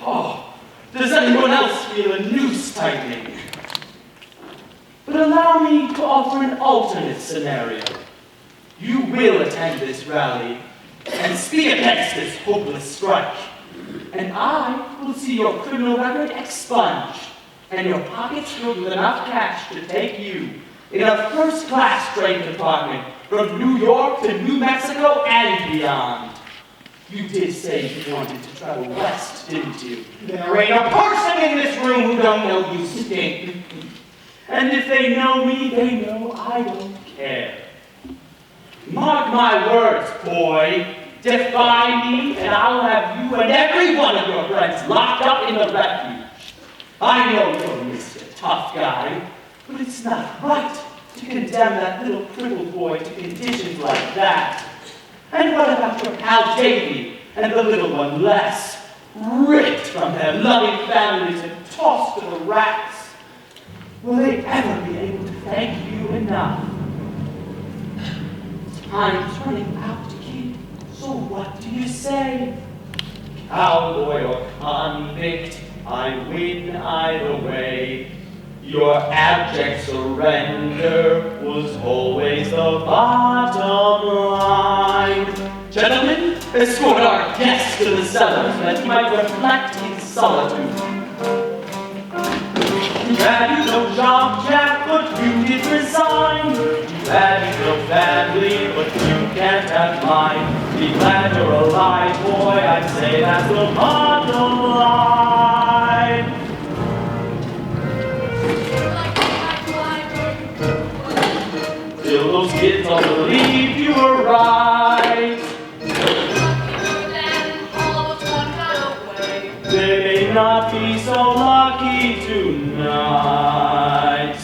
Speaker 9: Oh, does anyone else feel a noose tightening? But allow me to offer an alternate scenario. You will attend this rally and speak against this hopeless strike. And I will see your criminal record expunged and your pockets filled with enough cash to take you in a first-class train compartment from New York to New Mexico and beyond. You did say you wanted to travel west, didn't you?
Speaker 7: There ain't a person in this room who don't know you stink.
Speaker 9: And if they know me, they know I don't care. Mark my words, boy. Defy me, and I'll have you and every one of your friends locked up in the refuge. I know you're Mr. Tough Guy, but it's not right to condemn that little crippled boy to conditions like that. And what about your pal Davy and the little one Les, ripped from their loving families and tossed to the rats? Will they ever be able to thank you enough I'm turning out, kid. So what do you say? Cowboy or convict, I win either way. Your abject surrender was always the bottom line. Gentlemen, escort our guest to the cellars that he might reflect in solitude. You had no job, Jack, but you did resign. You had no family, but you can't have mine. Be glad you're alive, boy, I'd say that's the bottom line. Till those kids all believe you were right. They may not be so lucky tonight.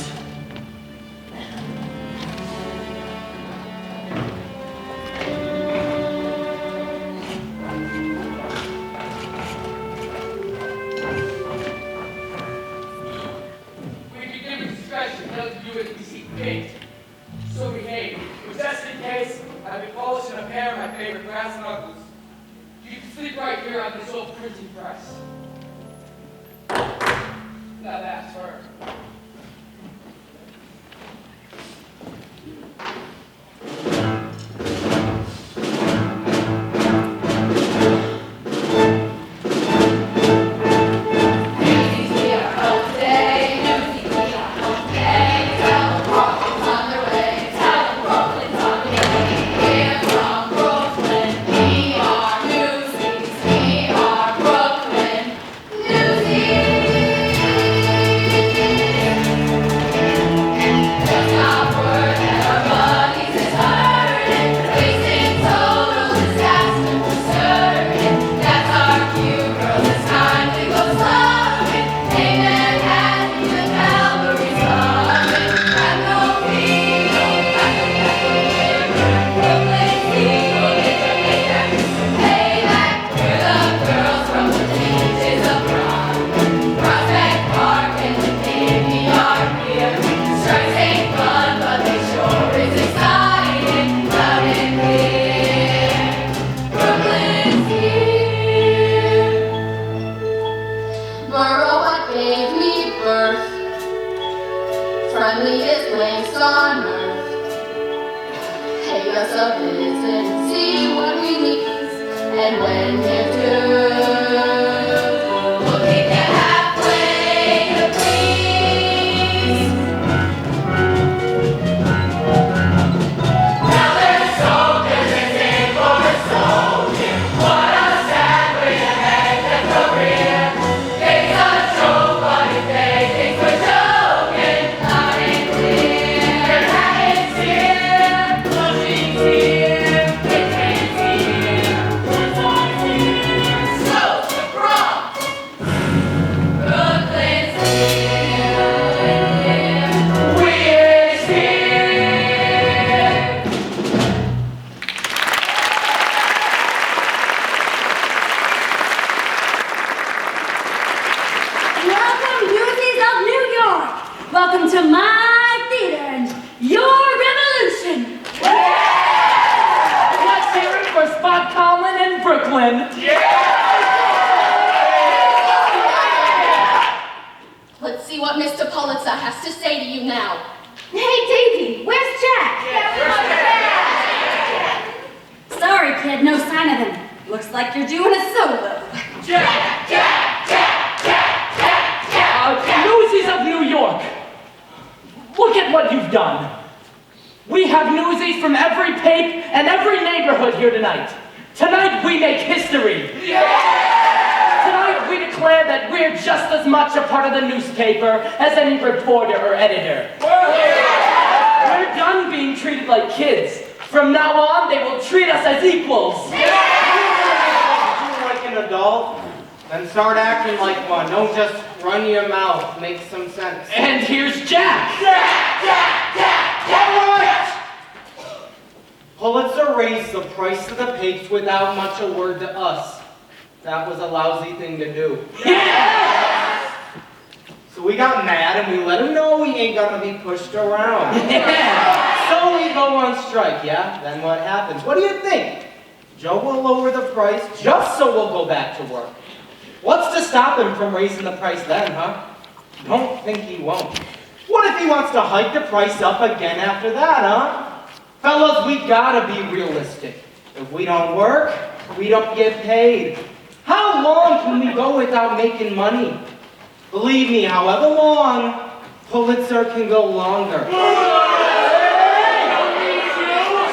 Speaker 13: We begin with discretion, not to do as we see fit. So behave. Just in case, I've been polishing a pair of my favorite brass knuckles. You can sleep right here on this old printing press. Now that's her.
Speaker 5: Friendliest place on earth. Pay us a visit, see what we need, and when you do, we'll kick you halfway to please. Now there's soldiers and in for a soldier. What a sad way to hang their career. It's a joke, but if they think we're joking, loud and clear, that it's here, Flushing's here, Richmond's here, Woodside's here, so's the Bronx, Brooklyn's here, we're here.
Speaker 15: Welcome, Newsies of New York. Welcome to my theater and your revolution.
Speaker 9: Let's hear it for Spot Colin in Brooklyn.
Speaker 5: Let's see what Mr. Pulitzer has to say to you now.
Speaker 15: Hey, Davey, where's Jack? Sorry, kid, no sign of him. Looks like you're doing a solo.
Speaker 9: Newsies of New York. Look at what you've done. We have newsies from every pape and every neighborhood here tonight. Tonight we make history. Tonight we declare that we're just as much a part of the newspaper as any reporter or editor. We're done being treated like kids. From now on, they will treat us as equals.
Speaker 7: You're like an adult, then start acting like one. Don't just run your mouth. Make some sense.
Speaker 9: And here's Jack.
Speaker 7: All right! Pulitzer raised the price of the papes without much a word to us. That was a lousy thing to do. So we got mad and we let him know he ain't gonna be pushed around. So we they go on strike, yeah? Then what happens? What do you think? Joe will lower the price just so we'll go back to work. What's to stop him from raising the price then, huh? Don't think he won't. What if he wants to hike the price up again after that, huh? Fellas, we gotta be realistic. If we don't work, we don't get paid. How long can we go without making money? Believe me, however long, Pulitzer can go longer.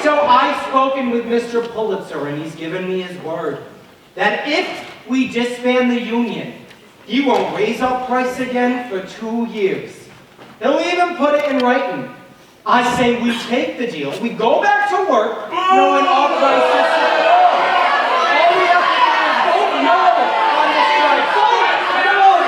Speaker 7: So I've spoken with Mr. Pulitzer, and he's given me his word that if we disband the union, he won't raise our price again for 2 years. He'll even put it in writing. I say we take the deal, we go back to work, knowing our price is secure. All we have to do is vote no on the strike. Vote no!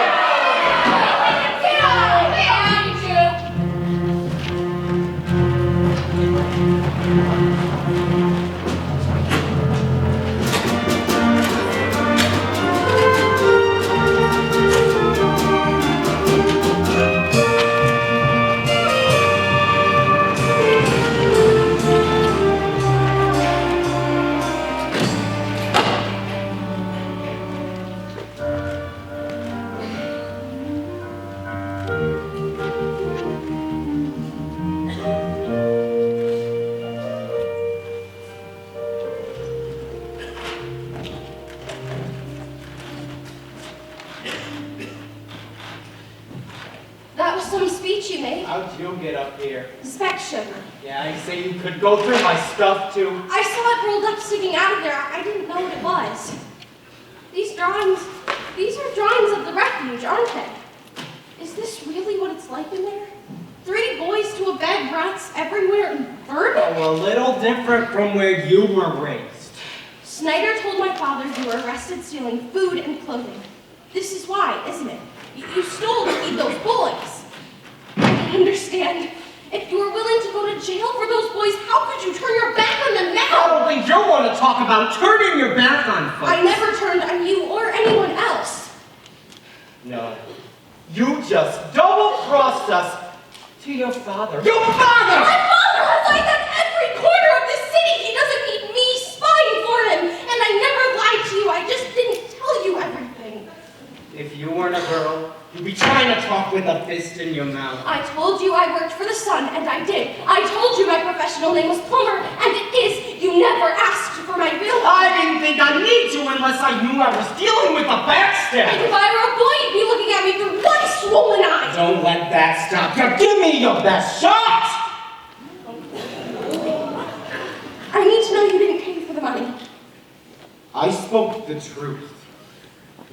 Speaker 10: That was some speech you made.
Speaker 7: How'd you get up here?
Speaker 10: Inspection.
Speaker 7: Yeah, I say you could go through my stuff too.
Speaker 10: I saw it rolled up sticking out of there. I didn't know what it was. These are drawings of the refuge, aren't they? Is this really what it's like in there? 3 boys to a bed, rats everywhere, and burning?
Speaker 7: Oh, a little different from where you were raised.
Speaker 10: Snyder told my father you were arrested stealing food and clothing. This is why, isn't it? You stole to feed those boys. I don't understand. If you were willing to go to jail for those boys, how could you turn your back on them now?
Speaker 7: I don't think you want to talk about turning your back on folks.
Speaker 10: I never turned on you or anyone else.
Speaker 7: No. You just double-crossed us to your father. Your father!
Speaker 10: My father has eyes on every corner of this city. He doesn't need me spying for him. And I never lied to you. I just didn't tell you everything.
Speaker 7: If you weren't a girl, you'd be trying to talk with a fist in your mouth.
Speaker 10: I told you I worked for the Sun, and I did. I told you my professional name was Plumber, and it is. You never asked for my real name.
Speaker 7: I didn't think I'd need to unless I knew I was dealing with a
Speaker 10: And
Speaker 7: backstabber.
Speaker 10: if I were a boy, you'd be looking at me through one swollen eye.
Speaker 7: Don't let that stop you. Give me your best shot!
Speaker 10: I need to know you didn't pay for the money.
Speaker 7: I spoke the truth.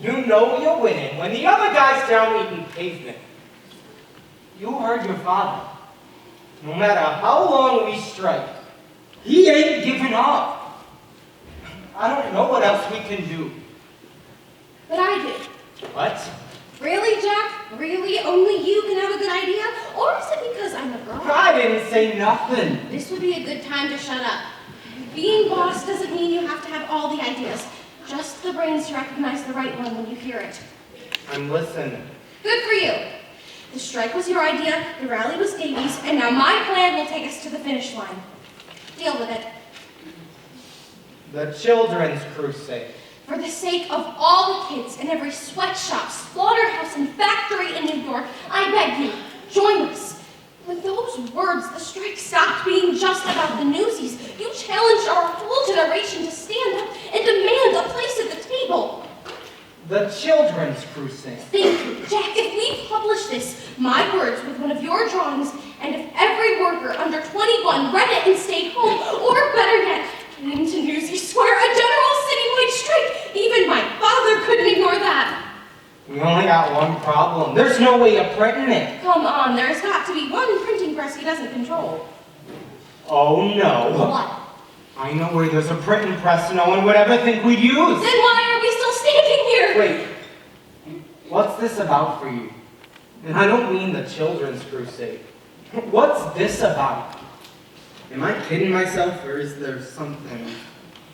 Speaker 7: You know you're winning when the other guy's down eating pavement. You heard your father. No matter how long we strike, he ain't giving up. I don't know what else we can do.
Speaker 10: But I do.
Speaker 7: What?
Speaker 10: Really, Jack? Really? Only you can have a good idea? Or is it because I'm a girl?
Speaker 7: I didn't say nothing.
Speaker 10: This would be a good time to shut up. Being boss doesn't mean you have to have all the ideas. Just the brains to recognize the right one when you hear it.
Speaker 7: I'm listening.
Speaker 10: Good for you. The strike was your idea, the rally was Davy's, and now my plan will take us to the finish line. Deal with it.
Speaker 7: The Children's Crusade.
Speaker 10: For the sake of all the kids in every sweatshop, slaughterhouse, and factory in New York, I beg you, join us. With those words, the strike stopped being just about the Newsies. You challenged our whole generation to stand up and demand a place at the table.
Speaker 7: The Children's Crusade.
Speaker 10: Thank you, Jack. If we publish this, my words with one of your drawings, and if every worker under 21 read it and stayed home, or better yet, came to Newsies Square, a general citywide strike, even my father couldn't ignore that.
Speaker 7: We only got one problem. There's no way of printing it.
Speaker 10: Come on, there's got to be one printing press he doesn't control.
Speaker 7: Oh no.
Speaker 10: What?
Speaker 7: I know where there's a printing press no one would ever think we'd use.
Speaker 10: Then why are we still standing here?
Speaker 7: Wait, what's this about for you? And I don't mean the Children's Crusade. What's this about? Am I kidding myself, or is there something?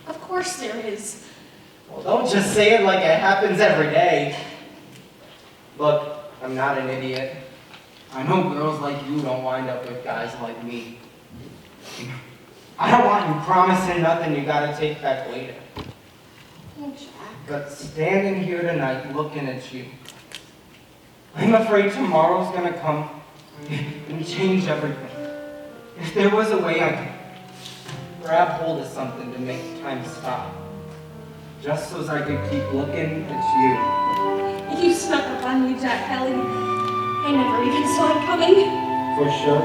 Speaker 10: Of course there is.
Speaker 7: Well, don't just say it like it happens every day. Look, I'm not an idiot. I know girls like you don't wind up with guys like me. I don't want you promising nothing you gotta take back later.
Speaker 10: Oh, Jack.
Speaker 7: But standing here tonight looking at you, I'm afraid tomorrow's gonna come and change everything. If there was a way I could grab hold of something to make time stop, just so as I could keep looking at
Speaker 10: You snuck up on me, Jack Kelly. I never even saw it coming.
Speaker 7: you, for sure.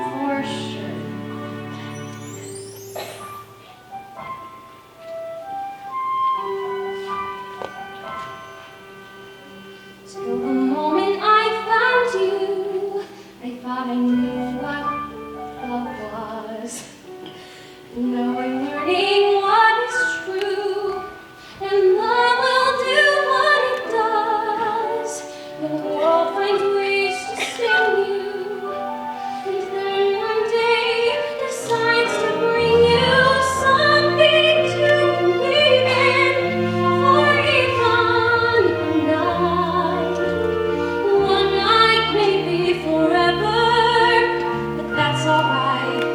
Speaker 10: For sure.
Speaker 5: Till the moment I found you, I thought I knew what love was. Now I'm learning what is true, and love will do what it does. The world finds ways to sting you, and then one day decides to bring you something to believe in. For even one night may be forever, but that's alright.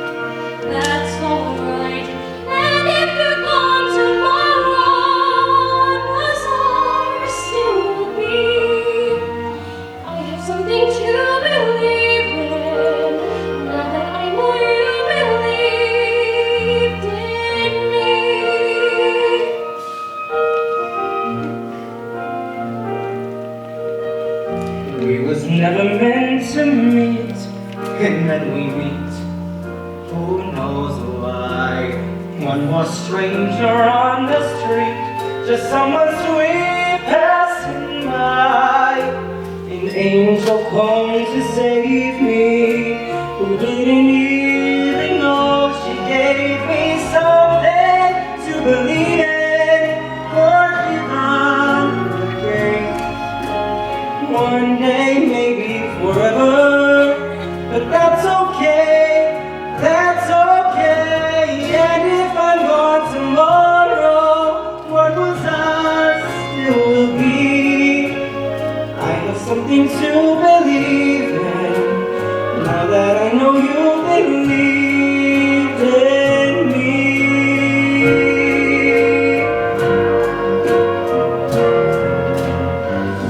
Speaker 5: That's alright. And if you're gone tomorrow, what was ours still will be. I have something to believe in, now that I know you believed in me.
Speaker 7: We was never meant to meet, and then we meet. Who knows why? One more stranger on the street, just someone sweet passing by. An angel come to save me, who didn't even know she gave me something to believe in. For even a day, one day, maybe forever, but that's okay. That's okay. And if I'm gone tomorrow, what was ours still will be. I have something to believe in, now that I know you believed in me.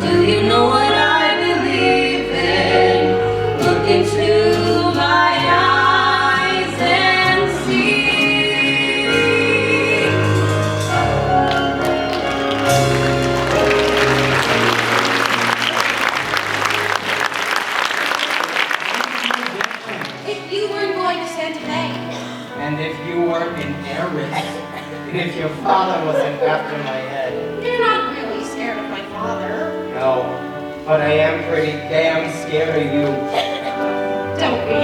Speaker 5: Do you know what I believe in? Look into my eyes and see.
Speaker 10: If you weren't going to Santa Fe,
Speaker 7: And if you weren't in Aries, and if your father wasn't after my head.
Speaker 10: you're not really scared of my father.
Speaker 7: No, but I am pretty damn scared of you.
Speaker 10: Don't be.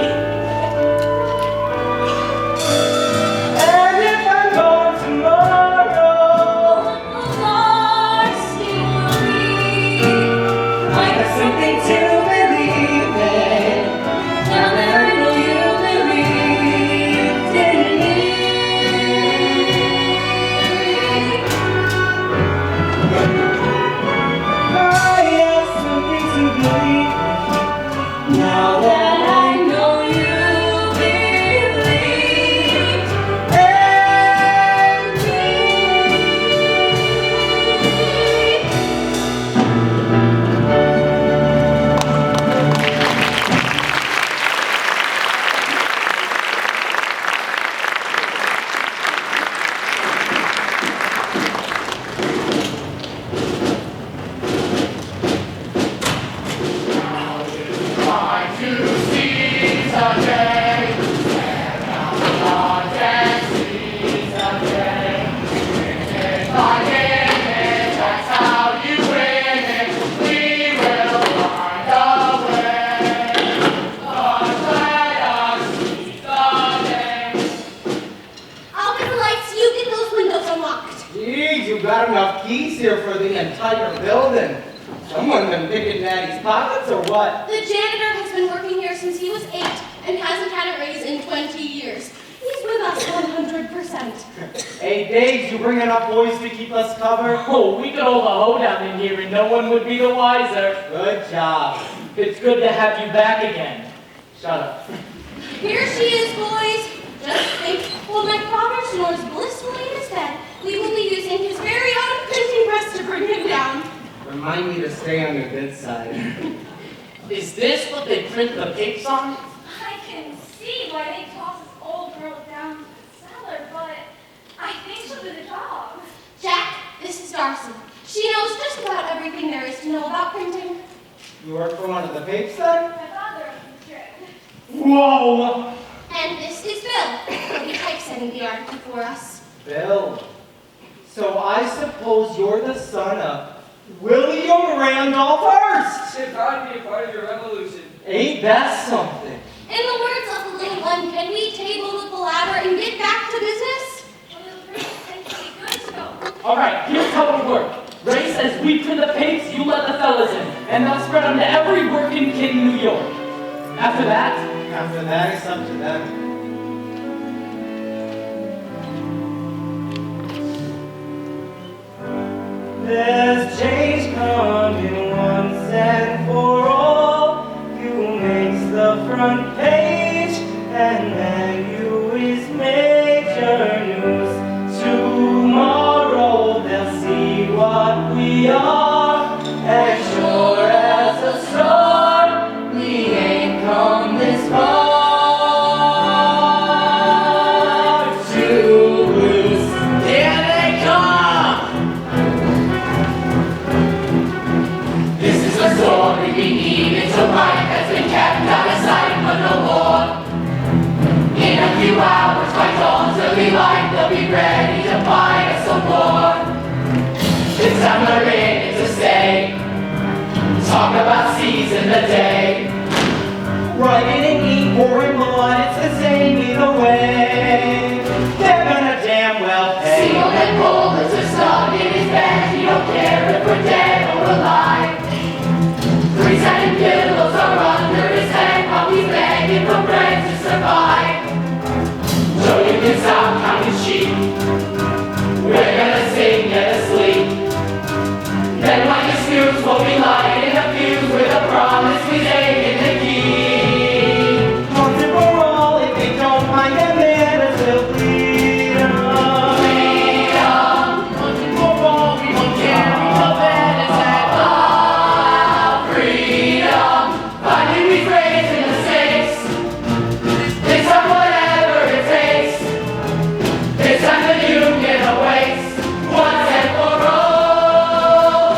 Speaker 7: And if I'm gone tomorrow,
Speaker 5: What was ours still will be.
Speaker 7: I have something to believe in,
Speaker 5: Now that I know you believed in me.
Speaker 7: I have something to believe in, now that
Speaker 5: I know you believed
Speaker 2: Time to seize the day, stand out the odds and seize the day. Minute by minute, that's how you win it. We will find a way. But let us seize the day.
Speaker 10: I'll get the lights so you get those windows unlocked.
Speaker 7: Geez, you got enough keys here for the entire building. Someone been picking Daddy's pockets or what?
Speaker 10: The janitor has been working here since he was 8 and hasn't had a raise in 20 years. He's with us 100%.
Speaker 7: Hey, Dave, you bring enough boys to keep us covered?
Speaker 11: Oh, we could hold a hoedown in here and no one would be the wiser.
Speaker 7: Good job.
Speaker 11: It's good to have you back again. Shut up.
Speaker 10: Here she is, boys. Just think, while my father snores blissfully in his bed, we will be using his very own printing press to bring him down.
Speaker 7: Remind me to stay on your good side.
Speaker 4: Is this what they print the papes on?
Speaker 12: I can see why they toss this old girl down to the cellar, but I think she'll do the job.
Speaker 10: Jack, this is Darcy. She knows just about everything there is to know about printing.
Speaker 7: You work for one of the papes then?
Speaker 12: My father is a trick.
Speaker 7: Whoa!
Speaker 10: And this is Bill. He'll be typesetting the article for us.
Speaker 7: Bill. So I suppose you're the son of William Randolph Hearst.
Speaker 13: Say proud to be a part of your revolution.
Speaker 7: Ain't that something?
Speaker 10: In the words of the little one, can we table the palaver and get back to business?
Speaker 12: Well, the prince thinks it'd be good to go.
Speaker 9: All right, here's how it works. Ray says we print the papes, you let the fellas in, and they'll spread them to every working kid in New York. After that,
Speaker 7: It's up to them.
Speaker 11: There's change coming once and for all. You makes the front page, and then you is major news. Tomorrow they'll see what we are, as sure as a star, we ain't come this far. To lose, here they come.
Speaker 2: This is a story we needed to write, has been kept out of sight but no more. In a few hours by dawn's early light, they'll be ready to buy us some more. This time we're in it to stay, talk about seizing the day.
Speaker 11: Writing in ink or in blood, it's the same either way. They're gonna damn well pay.
Speaker 2: Sealed and bullets are stuck in his bed, he don't care if we're dead or alive. 3-sided pillows are under his head while he's begging for bread to survive. So you can stop counting sheep, we're gonna sing and asleep. Then like a snooze we'll be lighting a fuse with a promise we take in the key.
Speaker 11: Once and for all, if they don't mind their manners, they'll bleed 'em.
Speaker 2: Freedom, once and for all, we won't carry the banners at all. Freedom, finding we praise in mistakes. This time whatever it takes. This time the union awaits, once and for all.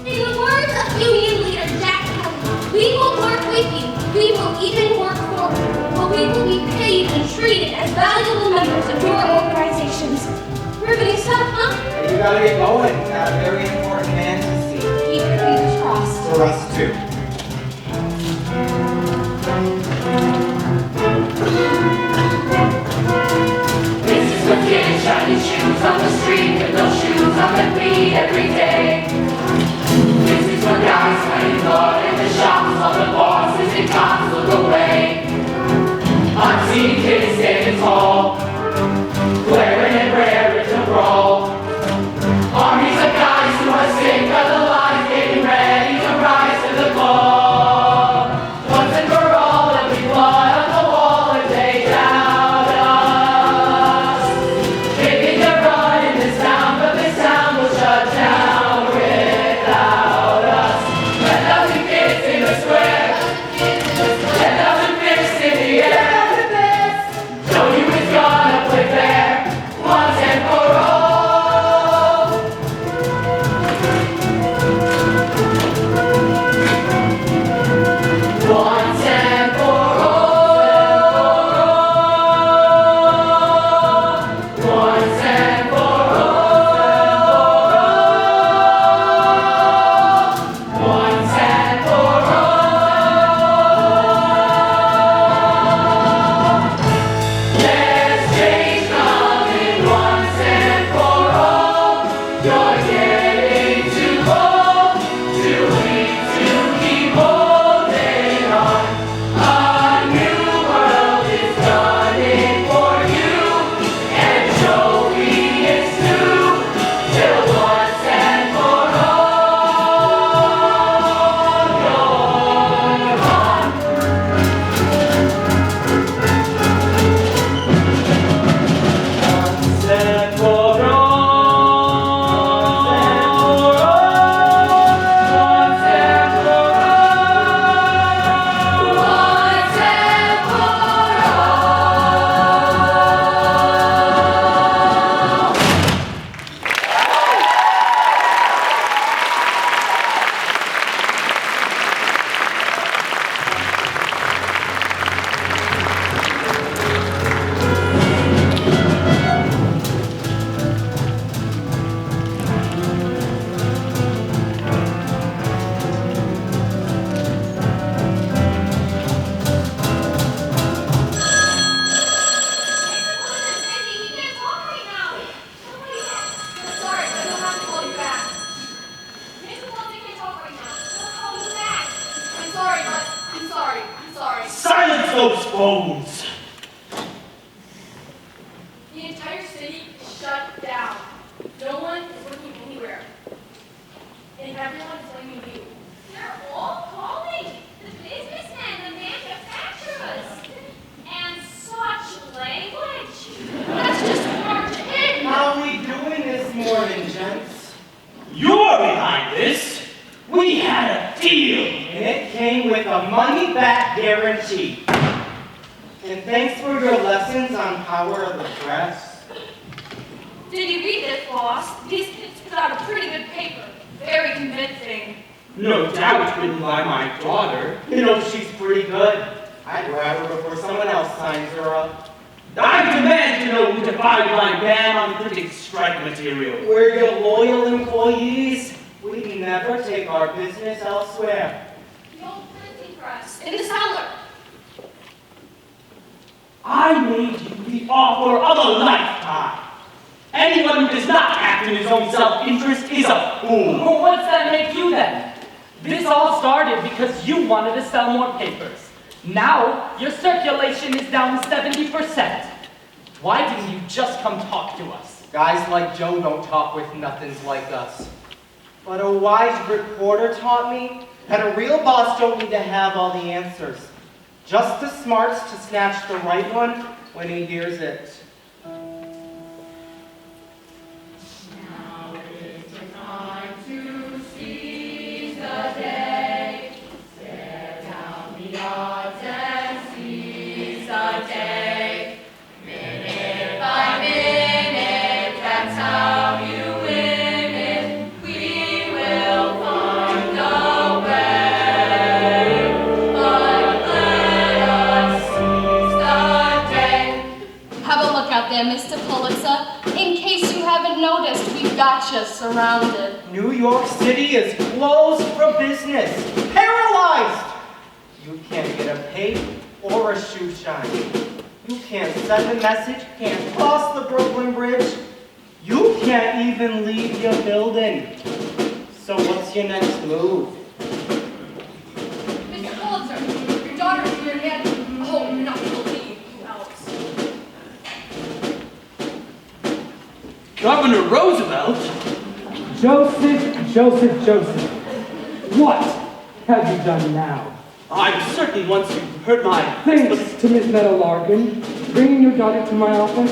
Speaker 10: In the words of Union leader Jack Kelly, we will work with you. We will even work for you. But we will be paid and treated as valuable members of your organizations. Riveting stuff, huh?
Speaker 7: You gotta get going. Got a very important man to see.
Speaker 10: Keep your fingers crossed.
Speaker 7: For us too.
Speaker 2: This is for kids shining shoes on the street with no shoes on their feet every day. This is for guys finding blood in the shops while the bosses and cops look away. I've seen kids standing tall, glaring and raring to brawl. Armies of guys who are sick of the lies, getting ready to rise to the call. Once and for all, there'll be blood on the wall if they doubt us. They think they're running this town, but this town will shut down without us. 10,000 kids in the square, 10,000 fists in the air. No human's gonna
Speaker 9: phones.
Speaker 6: The entire city is shut down. No one is working anywhere. And everyone is blaming you.
Speaker 12: They're all calling the businessmen, the manufacturers. And such language. That's just barged in.
Speaker 7: How we doing this morning, gents?
Speaker 9: You're behind this. We had a deal.
Speaker 7: And it came with a money-back guarantee. And thanks for your lessons on power of the press.
Speaker 12: Did you read this, boss? These kids put out a pretty good paper. Very convincing.
Speaker 9: No doubt written by my daughter.
Speaker 7: You know, she's pretty good. I'd grab her before someone else signs her up.
Speaker 9: I demand to know who defied my ban on printing strike material.
Speaker 7: We're your loyal employees. We never take our business elsewhere.
Speaker 12: The old printing press. In the cellar.
Speaker 9: I made you the offer of a lifetime. Anyone who does not act in his own self-interest is a fool.
Speaker 11: Well, what's that make you then? This all started because you wanted to sell more papers. Now, your circulation is down 70%. Why didn't you just come talk to us?
Speaker 7: Guys like Joe don't talk with nothings like us. But a wise reporter taught me that a real boss don't need to have all the answers. Just the smarts to snatch the right one when he hears it.
Speaker 2: Now is the time to seize the day. Stare down the odds and seize the day. Minute by minute, that's how you win it. We will find a way. But let us seize the day.
Speaker 10: Have a look out there, Mr. Pulitzer. In case you haven't noticed, we've got you surrounded.
Speaker 7: New York City is closed for business. Paralyzed! You can't get a pape or a shoe shine. You can't send a message, can't cross the Brooklyn Bridge. You can't even leave your building. So what's your next move?
Speaker 6: Mr. Pulitzer, your daughter's here again. Oh, you're not going to believe who else.
Speaker 9: Governor Roosevelt?
Speaker 16: Joseph. What have you done now?
Speaker 9: I'm certain once you've heard my...
Speaker 16: Thanks to Miss Meadow Larkin, bringing your daughter to my office,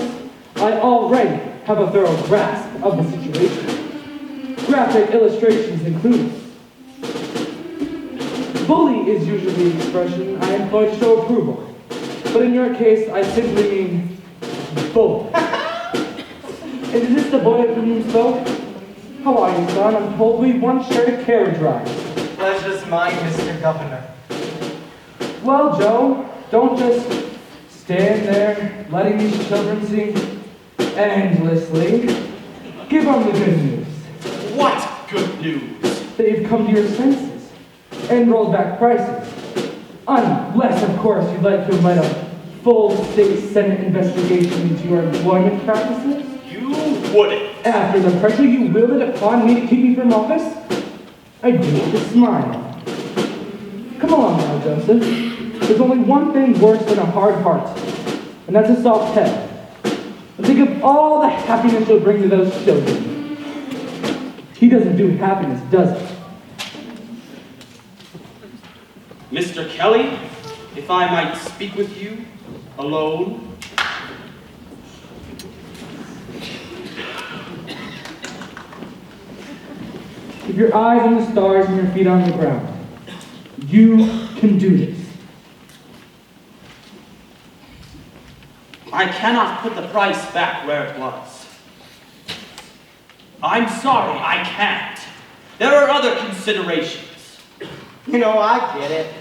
Speaker 16: I already have a thorough grasp of the situation. Graphic illustrations included. Bully is usually the expression I employ to show approval, but in your case, I simply mean bull. Is this the boy of whom you spoke? How are you, son? I'm told we once shared a carriage ride.
Speaker 7: Pleasure's mine, Mr. Governor.
Speaker 16: Well, Joe, don't just stand there letting these children sing endlessly. Give them the good news.
Speaker 9: What good news?
Speaker 16: That you've come to your senses and rolled back prices. Unless, of course, you'd like to invite a full state Senate investigation into your employment practices.
Speaker 9: You wouldn't.
Speaker 16: After the pressure you wielded upon me to keep me from office, I do it with a smile. Come along now, Joseph. There's only one thing worse than a hard heart, and that's a soft head. And think of all the happiness you'll bring to those children. He doesn't do happiness, does he?
Speaker 9: Mr. Kelly, if I might speak with you alone.
Speaker 16: Keep your eyes on the stars and your feet on the ground. You can do this.
Speaker 9: I cannot put the price back where it was. I'm sorry, I can't. There are other considerations.
Speaker 7: You know, I get it.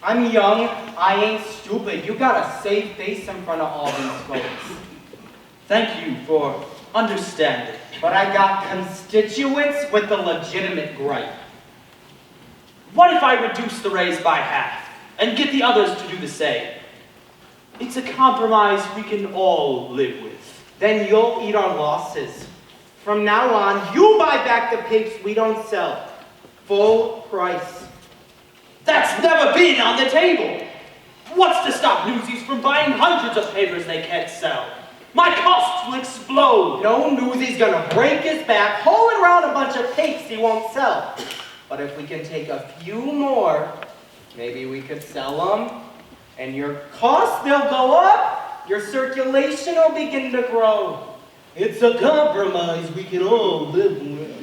Speaker 7: I'm young, I ain't stupid. You got a safe face in front of all these folks.
Speaker 9: Thank you for understanding.
Speaker 7: But I got constituents with a legitimate gripe.
Speaker 9: What if I reduce the raise by half and get the others to do the same? It's a compromise we can all live with.
Speaker 7: Then you'll eat our losses. From now on, you buy back the pigs we don't sell. Full price.
Speaker 9: That's never been on the table. What's to stop Newsies from buying hundreds of papers they can't sell? My costs will explode.
Speaker 7: No Newsie's gonna break his back hauling around a bunch of papes he won't sell. But if we can take a few more, maybe we could sell them, and your costs, they'll go up, your circulation will begin to grow.
Speaker 11: It's a compromise we can all live with.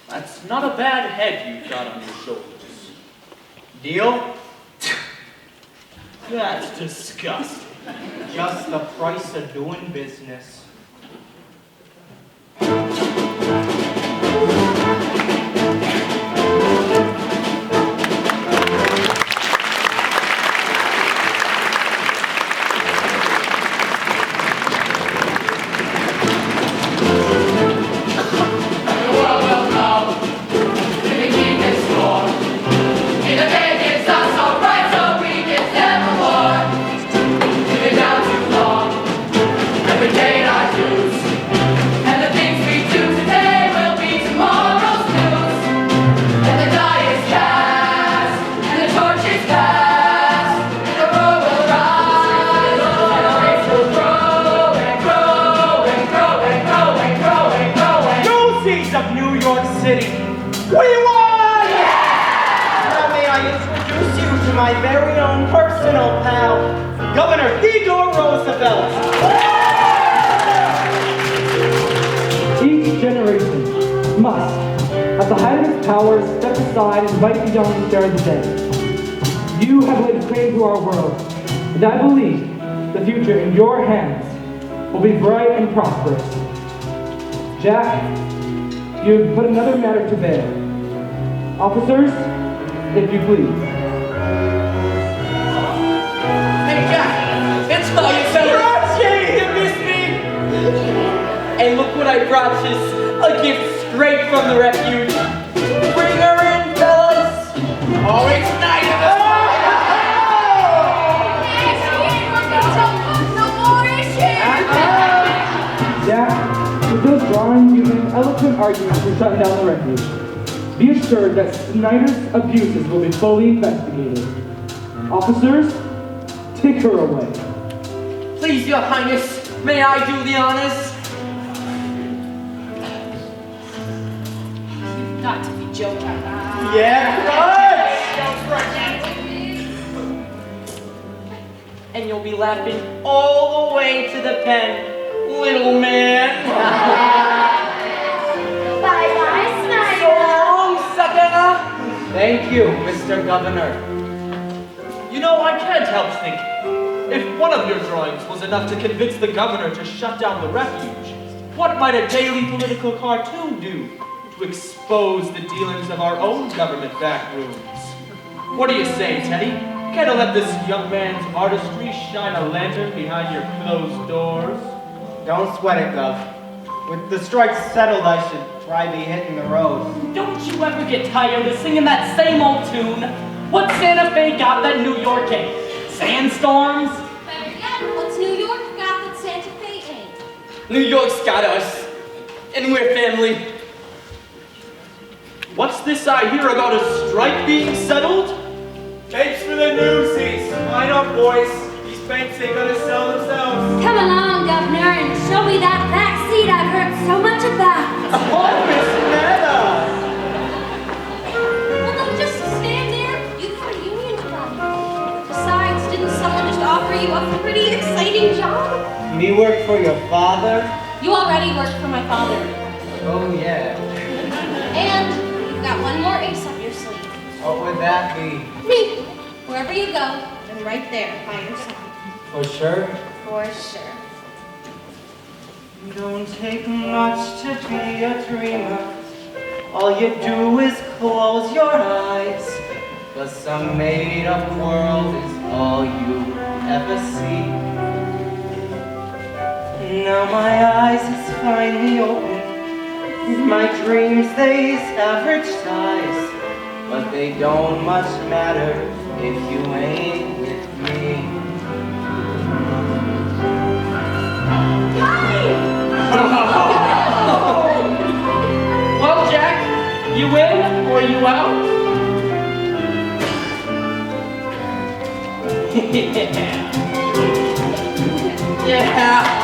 Speaker 9: That's not a bad head you've got on your shoulders.
Speaker 7: Deal?
Speaker 9: That's disgusting.
Speaker 7: Just the price of doing business. My very own personal pal, Governor Theodore Roosevelt.
Speaker 16: Each generation must, at the height of its powers, step aside and invite the young to share the day. You have laid claim to our world, and I believe the future in your hands will be bright and prosperous. Jack, you've put another matter to bear. Officers, if you please.
Speaker 4: It's my fellow. You missed me. And look what I brought you. A gift straight from the refuge. Bring her in, fellas. Oh, it's night in the
Speaker 16: Jack, with those drawings, you made eloquent arguments for shutting down the refuge. Be assured that Snyder's abuses will be fully investigated. Officers, take her away.
Speaker 4: Please, Your Highness, may I do the honors?
Speaker 12: You've got to be joking.
Speaker 7: Yeah,
Speaker 4: And you'll be laughing all the way to the pen, little man.
Speaker 15: Bye-bye, Snyder.
Speaker 4: So long, sucker.
Speaker 7: Thank you, Mr. Governor.
Speaker 9: You know, I can't help thinking. If one of your drawings was enough to convince the governor to shut down the refuge, what might a daily political cartoon do to expose the dealings of our own government back rooms? What do you say, Teddy? Can't I let this young man's artistry shine a lantern behind your closed doors?
Speaker 7: Don't sweat it, Gov. With the strike settled, I should try be hitting the road.
Speaker 8: Don't you ever get tired of singing that same old tune? What Santa Fe got that New York ain't? Sandstorms?
Speaker 12: Better yet, what's New York got that Santa Fe ain't?
Speaker 4: New York's got us, and we're family.
Speaker 9: What's this I hear about a strike being settled?
Speaker 3: Tapes for the Newsies. Line up, boys. These paints ain't gonna sell themselves.
Speaker 5: Come along, Governor, and show me that back seat I've heard so much about.
Speaker 7: Oh, Miss Netta!
Speaker 12: Well, don't just stand there. You've got a union to run. Besides, didn't someone just offer you a pretty exciting job?
Speaker 7: Me work for your father?
Speaker 12: You already work for my father.
Speaker 7: Oh, yeah.
Speaker 12: And you've got one more ace up your sleeve.
Speaker 7: What would that be?
Speaker 12: Me. Wherever you go, I'm right there by your side.
Speaker 7: For sure?
Speaker 12: For sure.
Speaker 7: Don't take much to be a dreamer. All you do is close your eyes. 'Cause some made-up world is all you ever see. Now my eyes is finally open. My dreams, they's average size. But they don't much matter if you ain't with me.
Speaker 8: Well, Jack, you in or you out?
Speaker 4: Yeah,